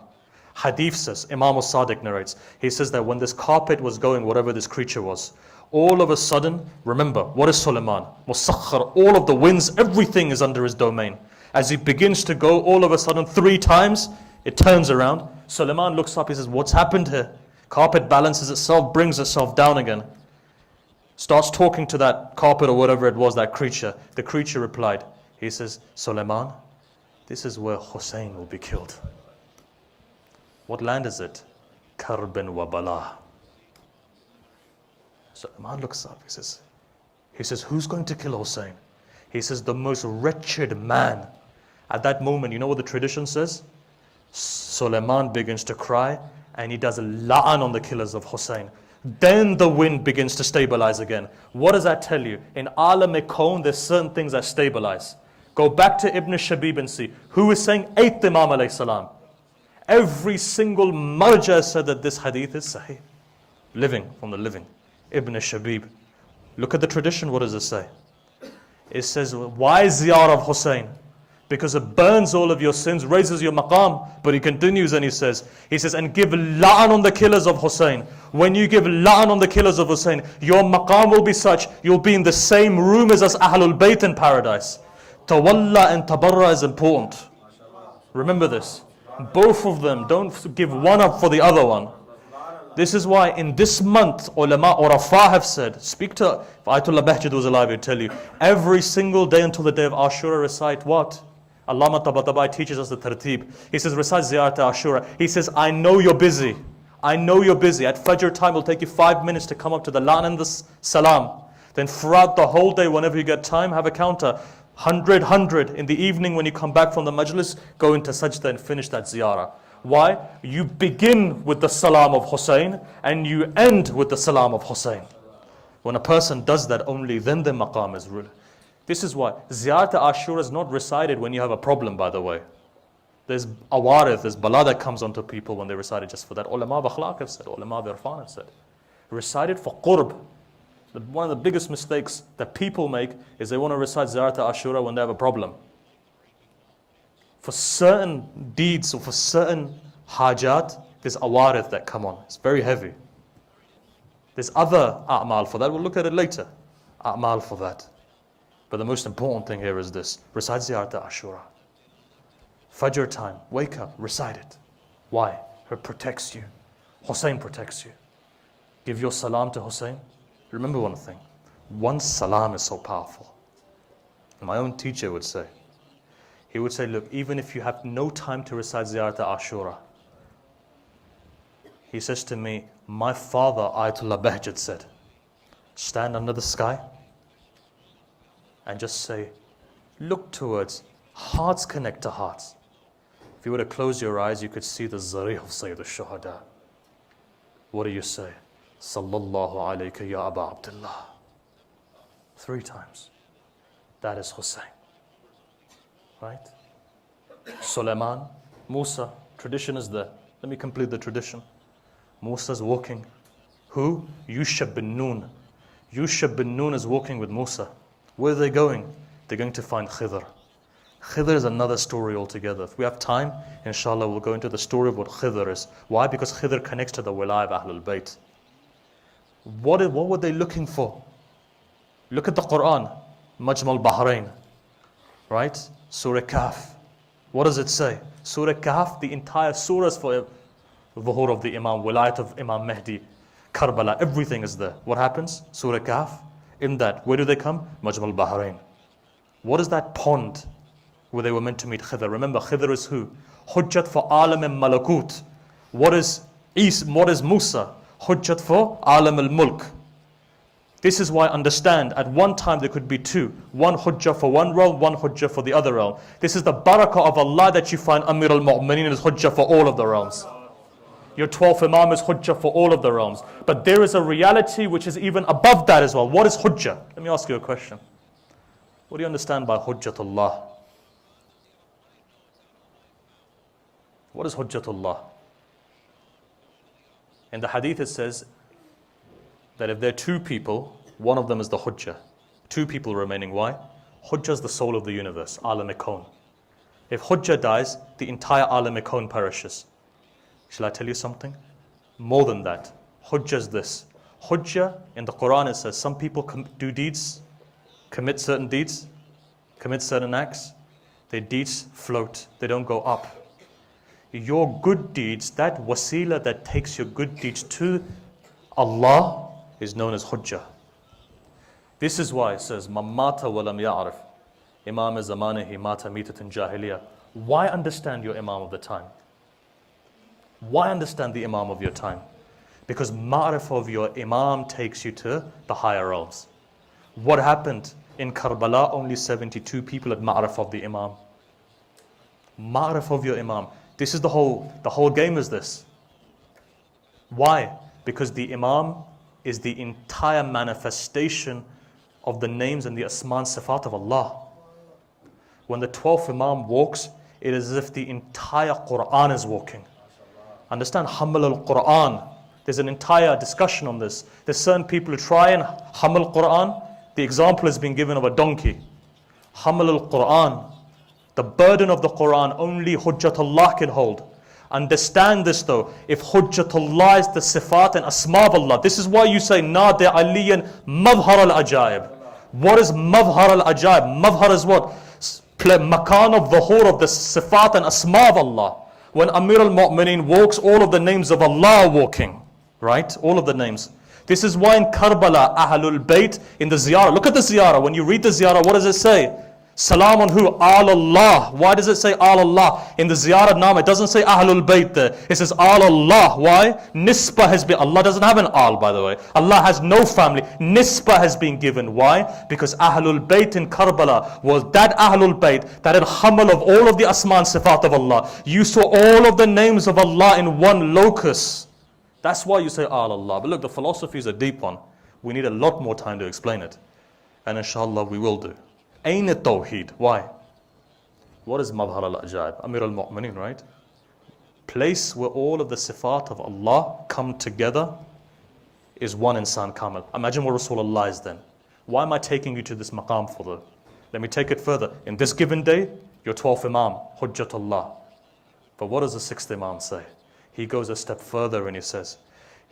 Hadith says, Imam al-Sadiq narrates, he says that when this carpet was going, whatever this creature was, all of a sudden, remember, what is Suleiman? Musakhar, all of the winds, everything is under his domain. As he begins to go, all of a sudden, 3 times, it turns around. Suleiman looks up, he says, what's happened here? Carpet balances itself, brings itself down again. Starts talking to that carpet or whatever it was, that creature. The creature replied, he says, Suleiman, this is where Hussein will be killed. What land is it? Karban wa Bala. Suleiman looks up, he says, who's going to kill Hussein? He says, the most wretched man. At that moment, you know what the tradition says? Suleiman begins to cry and he does a la'an on the killers of Hussein. Then the wind begins to stabilize again. What does that tell you? In Alam al-Kawn, there's certain things that stabilize. Go back to Ibn Shabib and see. Who is saying 8th Imam alayhi salam? Every single marja said that this hadith is sahih. Living, from the living. Ibn Shabib. Look at the tradition, what does it say? It says, why ziyarah of Hussein? Because it burns all of your sins, raises your maqam. But he continues and he says, and give la'an on the killers of Hussein. When you give la'an on the killers of Hussein, your maqam will be such, you'll be in the same room as us Ahlul Bayt in paradise. Tawalla and tabarra is important. Remember this. Both of them, don't give one up for the other one. This is why in this month, ulama or Rafa have said, speak to, if Ayatollah Bahjid was alive, he'd tell you, every single day until the day of Ashura recite what? Allama Tabatabai teaches us the tartib. He says, recite Ziyarat Ashura. He says, I know you're busy. I know you're busy. At Fajr time, it'll take you 5 minutes to come up to the Lan and the Salam. Then throughout the whole day, whenever you get time, have a counter. 100. In the evening, when you come back from the Majlis, go into Sajda and finish that Ziyarah. Why? You begin with the Salam of Hussein and you end with the Salam of Hussein. When a person does that, only then the maqam is real. This is why Ziyarat Ashura is not recited when you have a problem, by the way. There's awarith, there's bala that comes onto people when they recite it just for that. Ulama of akhlaq have said, ulama of irfan have said. Recite it for qurb. One of the biggest mistakes that people make is they want to recite Ziyarat Ashura when they have a problem. For certain deeds or for certain hajat, there's awarith that come on. It's very heavy. There's other a'mal for that. We'll look at it later. A'mal for that. But the most important thing here is this. Recite Ziyarat Ashura. Fajr time. Wake up. Recite it. Why? It protects you. Hussein protects you. Give your salam to Hussein. Remember one thing. One salam is so powerful. My own teacher would say, he would say, look, even if you have no time to recite Ziyarat Ashura, he says to me, my father, Ayatollah Bahjat, said, stand under the sky and just say, look towards, hearts connect to hearts. If you were to close your eyes, you could see the Zarih of Sayyid al-Shuhada. What do you say? Sallallahu alayka ya Aba Abdullah. 3 times. That is Hussein. Right? Sulaiman, Musa, tradition is there. Let me complete the tradition. Musa's walking. Who? Yushab bin Nun. Yushab bin Nun is walking with Musa. Where are they going? They're going to find Khidr. Khidr is another story altogether. If we have time, inshallah, we'll go into the story of what Khidr is. Why? Because Khidr connects to the wilayah of Ahlul Bayt. What were they looking for? Look at the Quran. Majmal Bahrain. Right? Surah Kahf. What does it say? Surah Kahf, the entire surah is for Dhuhur of the Imam, Wilayat of Imam Mahdi, Karbala, everything is there. What happens? Surah Kahf. In that, where do they come? Majmal Bahrain. What is that pond where they were meant to meet Khidr? Remember, Khidr is who? Hujjat for Alam and Malakut. What is Musa? Hujjat for Alam al-Mulk. This is why, understand, at one time there could be 2. One hujjah for one realm, one hujjah for the other realm. This is the barakah of Allah that you find Amir al-Mu'mineen is hujjah for all of the realms. Your 12th Imam is hujjah for all of the realms. But there is a reality which is even above that as well. What is hujjah? Let me ask you a question. What do you understand by hujjatullah? What is hujjatullah? In the hadith it says that if there are 2 people, one of them is the hujjah. 2 people remaining. Why? Hujjah is the soul of the universe, alam-e-kawn. If hujjah dies, the entire alam-e-kawn perishes. Shall I tell you something? More than that. Hujjah is this. Hujjah, in the Quran it says, some people do deeds, commit certain deeds, commit certain acts. Their deeds float, they don't go up. Your good deeds, that wasila that takes your good deeds to Allah is known as hujjah. This is why it says, Man mata walam ya'arif. Imam zamanihi mata mitatun jahiliya. Why understand your Imam of the time? Why understand the Imam of your time? Because ma'rif of your Imam takes you to the higher realms. What happened in Karbala? Only 72 people had ma'rif of the Imam. Ma'rif of your Imam. This is the whole game is this. Why? Because the Imam is the entire manifestation of the names and the asma and sifat of Allah. When the 12th Imam walks, it is as if the entire Quran is walking. Understand, Hamal al-Quran. There's an entire discussion on this. There's certain people who try and Hamal Quran. The example has been given of a donkey. Hamal al-Quran. The burden of the Quran only Hujjatullah can hold. Understand this though, if Hujjatullah is the sifat and asma of Allah, this is why you say Nadi Aliyan Mavhar al-Ajaib. What is Mavhar al-Ajaib? Mavhar is what? Makan of dhuhur of the sifat and asma of Allah. When Amir al-Mu'mineen walks, all of the names of Allah are walking. Right? All of the names. This is why in Karbala, Ahlul Bayt, in the ziyarah, look at the ziyarah. When you read the ziyarah, what does it say? Salam on who? Allah. Why does it say Allah? In the Ziyarat Nama, it doesn't say Ahlul Bayt there. It says Allah. Why? Nisbah has been, Allah doesn't have an Al, by the way. Allah has no family. Nisbah has been given. Why? Because Ahlul Bayt in Karbala was that Ahlul Bayt, that had hamal of all of the Asma and Sifat of Allah. You saw all of the names of Allah in one locus. That's why you say Allah. But look, the philosophy is a deep one. We need a lot more time to explain it. And inshallah we will do. Ain Tawheed. Why? What is Mabhar al-Ajaib? Amir al-Mu'mineen, right? Place where all of the sifat of Allah come together is one insan kamil. Imagine what Rasulullah is then. Why am I taking you to this maqam for the? Let me take it further. In this given day, your 12th Imam, Hujjatullah. But what does the 6th Imam say? He goes a step further and he says,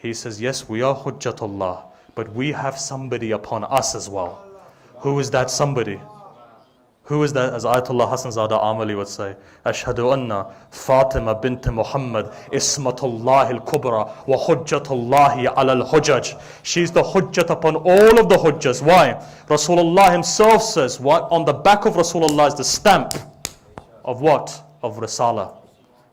yes, we are Hujjatullah, but we have somebody upon us as well. Who is that somebody? Who is that? As Ayatollah Hassan Zada Amali would say, Ashhadu anna Fatima bint Muhammad ismatullah al-kubra wa hujjatullahi ala al-hujjaj. She's the hujjat upon all of the hujjas. Why? Rasulullah himself says, what? On the back of Rasulullah is the stamp of what? Of Risala.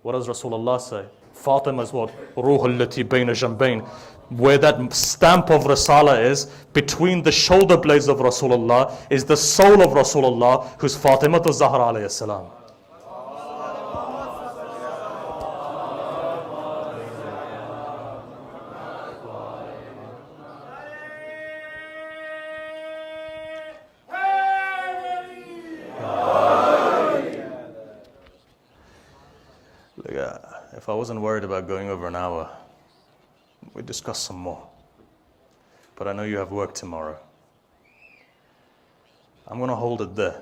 What does Rasulullah say? Fatima is what? Ruhul lati bayna jambayn. Where that stamp of Risala is, between the shoulder blades of Rasulullah, is the soul of Rasulullah, who's Fatima to Zahra alayhi salam. Look, if I wasn't worried about going over an hour, we'll discuss some more. But I know you have work tomorrow. I'm going to hold it there.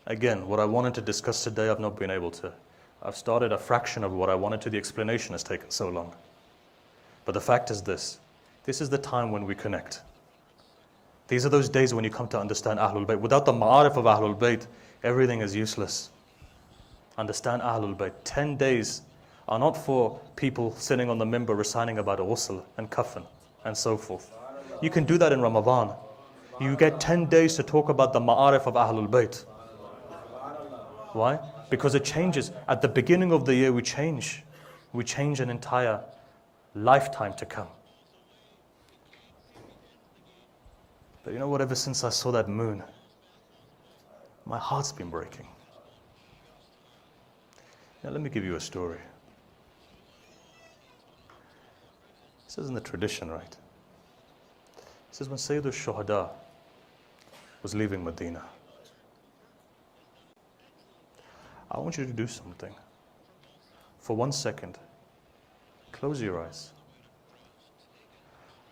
Again, what I wanted to discuss today, I've not been able to. I've started a fraction of what I wanted to. The explanation has taken so long. But the fact is this. This is the time when we connect. These are those days when you come to understand Ahlul Bayt. Without the ma'arif of Ahlul Bayt, everything is useless. Understand Ahlul Bayt. 10 days are not for people sitting on the minbar reciting about ghusl and kafan and so forth. You can do that in Ramadan. You get 10 days to talk about the ma'arif of Ahlul Bayt. Why? Because it changes. At the beginning of the year we change. We change an entire lifetime to come. But you know what, ever since I saw that moon, my heart's been breaking. Now let me give you a story. This is in the tradition, right? It says when Sayyid al-Shuhada was leaving Medina, I want you to do something. For 1 second, close your eyes.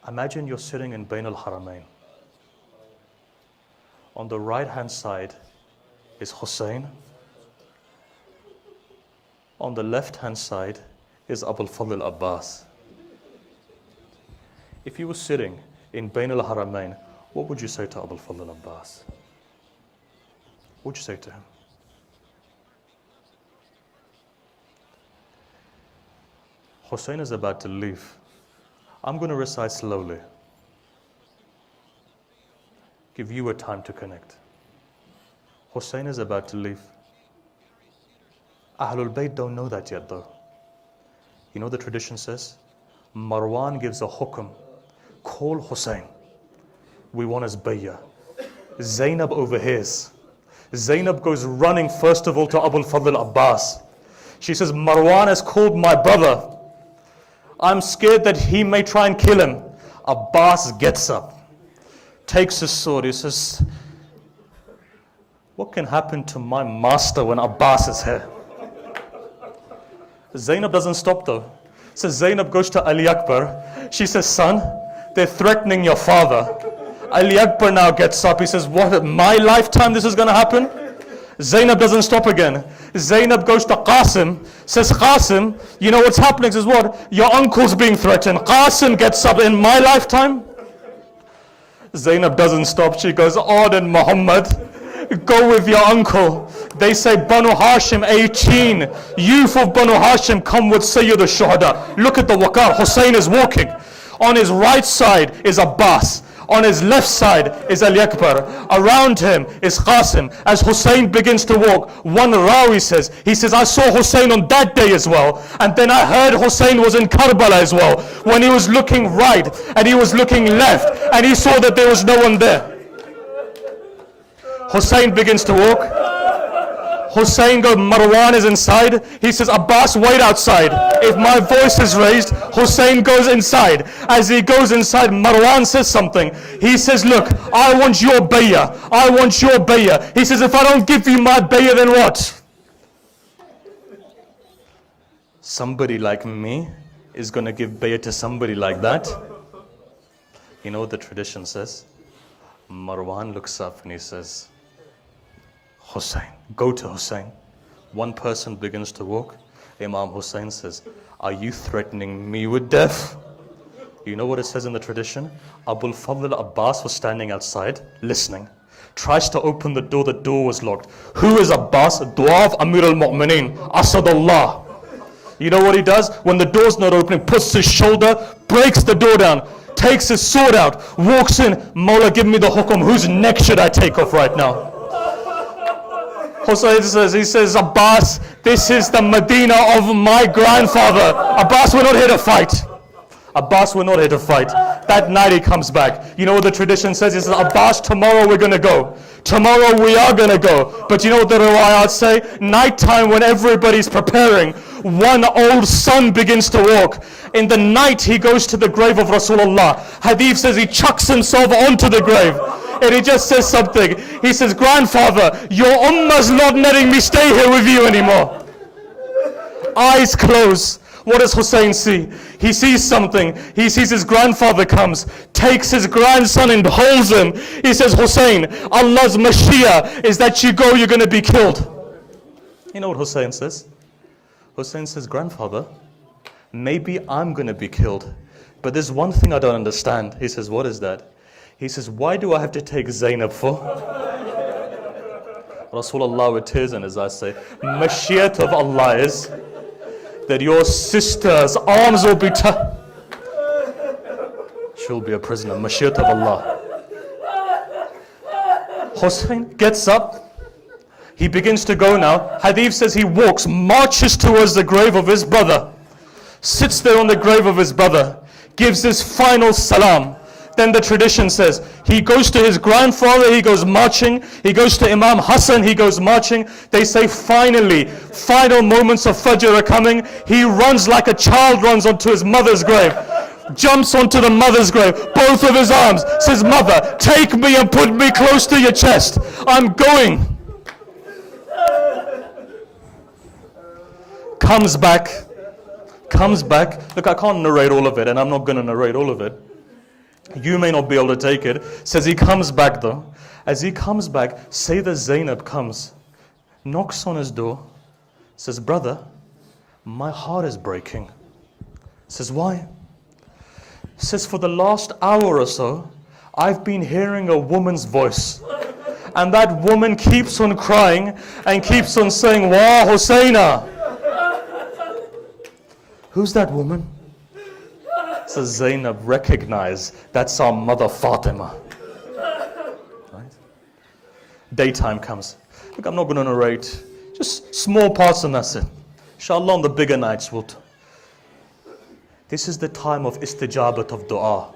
Imagine you're sitting in Bain al-Haramain. On the right-hand side is Hussein. On the left-hand side is Abul Fadl Abbas. If you were sitting in Bain al-Haramain, what would you say to Abul Fadl Abbas? What would you say to him? Hussein is about to leave. I'm going to recite slowly. Give you a time to connect. Hussein is about to leave. Ahlul Bayt don't know that yet though. You know the tradition says? Marwan gives a hukum. Call Hussein. We want his bayah. Zainab overhears. Zainab goes running first of all to Abul Fadl Abbas. She says, Marwan has called my brother. I'm scared that he may try and kill him. Abbas gets up, takes his sword. He says, what can happen to my master when Abbas is here? Zainab doesn't stop though. So Zainab goes to Ali Akbar. She says, son, they're threatening your father. Ali Akbar now gets up. He says, what, my lifetime this is going to happen? Zainab doesn't stop again. Zainab goes to Qasim, says, Qasim, you know what's happening? Says, what? Your uncle's being threatened. Qasim gets up, in my lifetime? Zainab doesn't stop. She goes, Orden Muhammad, go with your uncle. They say Banu Hashim 18. Youth of Banu Hashim come with Sayyid al-Shuhada. Look at the waqar. Hussein is walking. On his right side is Abbas. On his left side is Ali Akbar. Around him is Qasim. As Hussein begins to walk, one Rawi says, he says, I saw Hussein on that day as well. And then I heard Hussein was in Karbala as well. When he was looking right and he was looking left and he saw that there was no one there. Hussein begins to walk. Hussein goes, Marwan is inside. He says, Abbas, wait outside. If my voice is raised, Hussein goes inside. As he goes inside, Marwan says something. He says, look, I want your bayah. I want your bayah. He says, if I don't give you my bayah, then what? Somebody like me is going to give bayah to somebody like that. You know what the tradition says? Marwan looks up and he says, Hussein, go to Hussein. One person begins to walk. Imam Hussein says, are you threatening me with death? You know what it says in the tradition? Abul Fadl Abbas was standing outside, listening. Tries to open the door was locked. Who is Abbas? Dua of Amir al-Mu'mineen, Asadullah. You know what he does? When the door's not opening, puts his shoulder, breaks the door down, takes his sword out, walks in. Mawla, give me the hukum. Whose neck should I take off right now? Hussein says, he says, Abbas, this is the Medina of my grandfather. Abbas, we're not here to fight. Abbas, we're not here to fight. That night he comes back. You know what the tradition says? He says, Abbas, tomorrow we're going to go. Tomorrow we are going to go. But you know what the riwayat say? Nighttime when everybody's preparing, one old son begins to walk. In the night he goes to the grave of Rasulullah. Hadith says he chucks himself onto the grave. And he just says something. He says, grandfather, your ummah's not letting me stay here with you anymore. Eyes closed. What does Hussein see? He sees something. He sees his grandfather comes, takes his grandson and holds him. He says, Hussein, Allah's Mashiach is that you go, you're going to be killed. You know what Hussein says? Hussein says, grandfather, maybe I'm going to be killed. But there's one thing I don't understand. He says, what is that? He says, why do I have to take Zainab for? Rasulullah with tears in his eyes say, Mashiach of Allah is that your sister's arms will be she'll be a prisoner. Mashiach of Allah. Hussein gets up. He begins to go now. Hadith says he walks, marches towards the grave of his brother, sits there on the grave of his brother, gives his final salam. Then the tradition says, he goes to his grandfather, he goes marching. He goes to Imam Hassan, he goes marching. They say finally, final moments of Fajr are coming. He runs like a child runs onto his mother's grave. Jumps onto the mother's grave, both of his arms. Says, mother, take me and put me close to your chest. I'm going. Comes back. Look, I can't narrate all of it, and I'm not going to narrate all of it. You may not be able to take it. Says he comes back though. As he comes back, Sayyidah Zainab comes, knocks on his door, says, brother, my heart is breaking. Says, why? Says, for the last hour or so, I've been hearing a woman's voice. And that woman keeps on crying and keeps on saying, Wa Husayna. Who's that woman? So Zainab recognized, that's our mother Fatima. Right? Daytime comes. Look, I'm not going to narrate. Just small parts and that's it. Inshallah on the bigger nights we'll This is the time of istijabat of dua.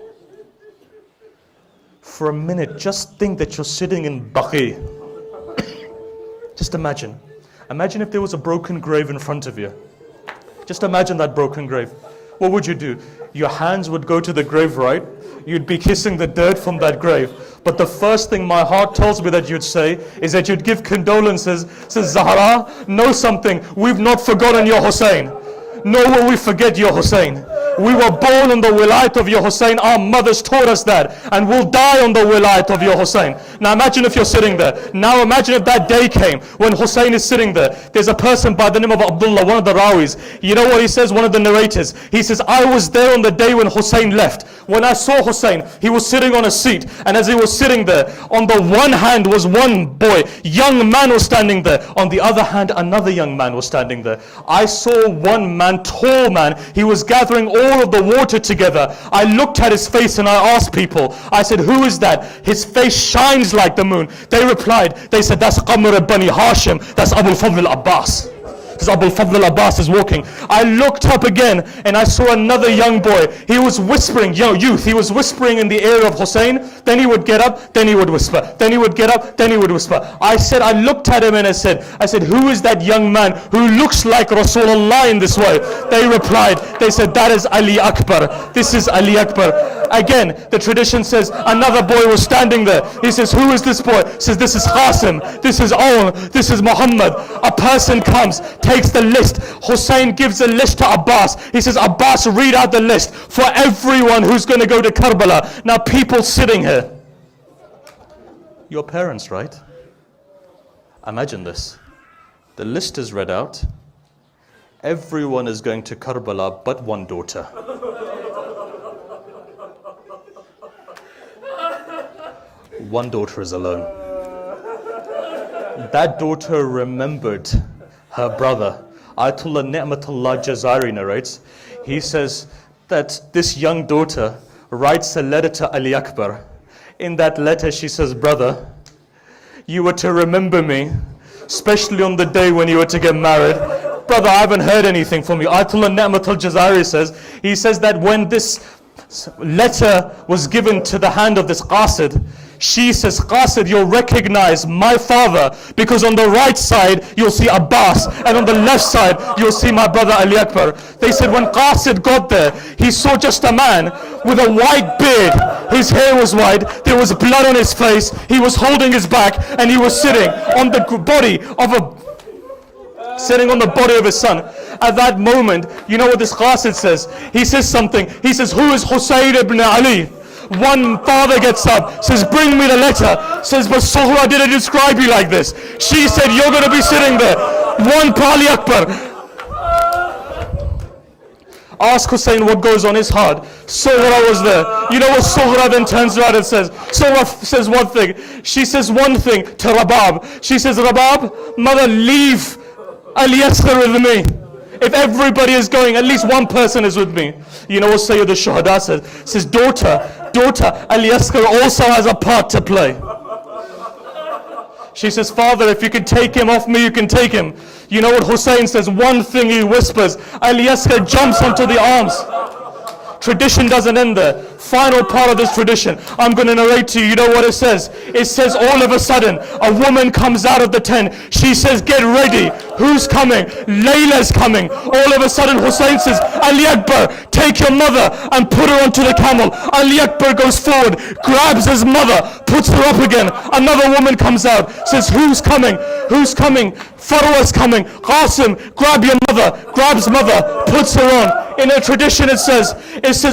For a minute, just think that you're sitting in Baqi. Just imagine. Imagine if there was a broken grave in front of you. Just imagine that broken grave. What would you do? Your hands would go to the grave, right? You'd be kissing the dirt from that grave. But the first thing my heart tells me that you'd say is that you'd give condolences. Says, Zahra, know something. We've not forgotten your Hussein. Nor will we forget your Hussein. We were born on the wilayat of your Hussein. Our mothers taught us that. And we'll die on the wilayat of your Hussein. Now imagine if you're sitting there. Now imagine if that day came when Hussein is sitting there. There's a person by the name of Abdullah, one of the Rawis. You know what he says? One of the narrators. He says, I was there on the day when Hussein left. When I saw Hussein, he was sitting on a seat. And as he was sitting there, on the one hand was one boy. Young man was standing there. On the other hand, another young man was standing there. I saw one man, tall man. He was gathering all all of the water together. I looked at his face and I asked people, I said, who is that? His face shines like the moon. They replied, they said, that's Qamr Bani Hashim, that's Abu Fadl Abbas. Abu Fadl Abbas is walking. I looked up again and I saw another young boy. He was whispering, youth, he was whispering in the ear of Hussein. Then he would get up, then he would whisper. Then he would get up, then he would whisper. I looked at him and I said, who is that young man who looks like Rasulullah in this way? They replied, they said, that is Ali Akbar. This is Ali Akbar. Again, the tradition says another boy was standing there. He says, who is this boy? He says, this is Qasim, this is Awn, this is Muhammad. A person comes, takes the list. Hussein gives a list to Abbas. He says, Abbas, read out the list for everyone who's going to go to Karbala. Now people sitting here, your parents, right? Imagine this. The list is read out. Everyone is going to Karbala but one daughter. One daughter is alone. That daughter remembered her brother. Ayatollah Ni'matullah Jazari narrates, he says that this young daughter writes a letter to Ali Akbar. In that letter she says, brother, you were to remember me, especially on the day when you were to get married. Brother, I haven't heard anything from you. Ayatollah Ni'matullah Jazari says, he says that when this letter was given to the hand of this Qasid, she says, Qasid, you'll recognize my father because on the right side you'll see Abbas and on the left side you'll see my brother Ali Akbar. They said when Qasid got there, he saw just a man with a white beard. His hair was white, there was blood on his face, he was holding his back and he was sitting on the body of his son. At that moment, you know what this Qasid says? He says something. He says, who is Husayn ibn Ali? One father gets up, says, bring me the letter. Says, but Suhra didn't describe you like this. She said, you're going to be sitting there. One Ali Akbar. Ask Hussein what goes on his heart. Suhra was there. You know what Suhra then turns around and says? Suhra says one thing. She says one thing to Rabab. She says, Rabab, mother, leave Ali Asghar with me. If everybody is going, at least one person is with me. You know what Sayyid al-Shuhada says? Says, daughter, Ali Asghar also has a part to play. She says, father, if you can take him off me, you can take him. You know what Hussein says? One thing he whispers. Ali Asghar jumps onto the arms. Tradition doesn't end there. Final part of this tradition, I'm going to narrate to you. You know what it says? It says all of a sudden, a woman comes out of the tent. She says, get ready. Who's coming? Layla's coming. All of a sudden, Hussein says, Ali Akbar, take your mother and put her onto the camel. Ali Akbar goes forward, grabs his mother, puts her up again. Another woman comes out, says, who's coming? Who's coming? Farwa's coming. Qasim, grab your mother, grabs mother, puts her on. In a tradition it says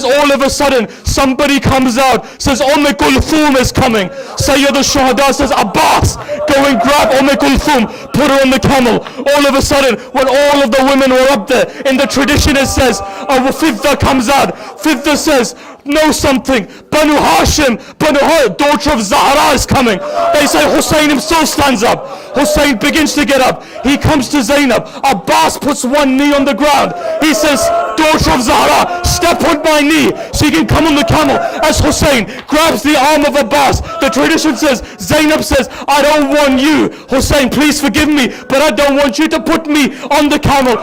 all of a sudden somebody comes out, says Kulthum is coming. Sayyid al-Shuhada says, Abbas, go and grab Kulthum, put her on the camel. All of a sudden, when all of the women were up there, in the tradition it says, Fidda comes out. Fidda says, know something, Banu Hashim, daughter of Zahra is coming. They say Hussein himself stands up. Hussein begins to get up. He comes to Zainab. Abbas puts one knee on the ground. He says, daughter of Zahra, step on my knee so you can come on the camel. As Hussein grabs the arm of Abbas, the tradition says, Zainab says, I don't want you, Hussein, please forgive me, but I don't want you to put me on the camel.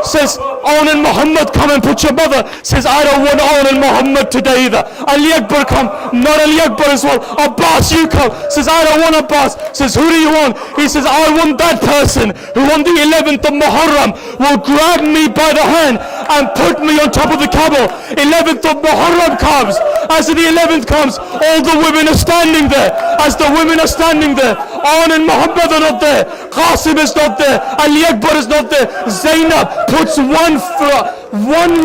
Says, Awn and Muhammad, come and put your mother. Says, I don't want Awn and Muhammad today either. Ali Akbar come, not Ali Akbar as well. Abbas, you come. Says, I don't want Abbas. Says, who do you want? He says, I want that person who on the 11th of Muharram will grab me by the hand and put me on top of the camel. 11th of Muharram comes. As the 11th comes, all the women are standing there. As the women are standing there, Awn and Muhammad are not there. Qasim is not there. Ali Akbar is not there. Zainab puts one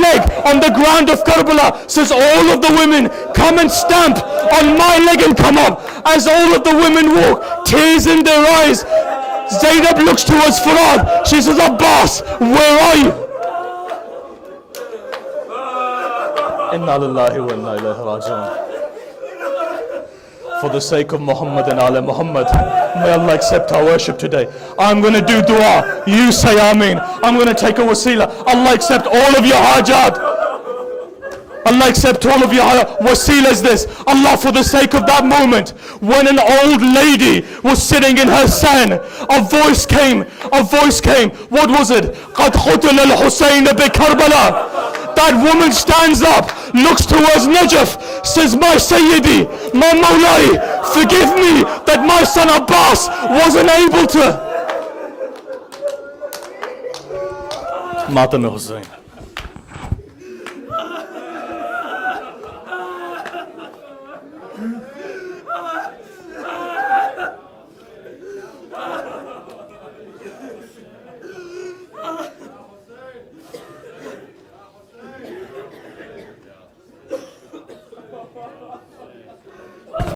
leg on the ground of Karbala, says all of the women come and stamp on my leg and come up. As all of the women walk, tears in their eyes, Zainab looks towards Farad. She says, Abbas, where are you? Inna lillahi wa inna ilayhi raji'un. For the sake of Muhammad and Ali Muhammad, may Allah accept our worship today. I'm going to do dua. You say Ameen. I'm going to take a wasila. Allah accept all of your hajat. Allah accept all of your wasilas this. Allah, for the sake of that moment, when an old lady was sitting in her sand, a voice came. What was it? قَدْ قُتِلَ الْحُسَيْنَ بِكَرْبَلَا. That woman stands up, looks towards Najaf, says, my Sayyidi, my Maulai, forgive me that my son Abbas wasn't able to. Matam Hussain.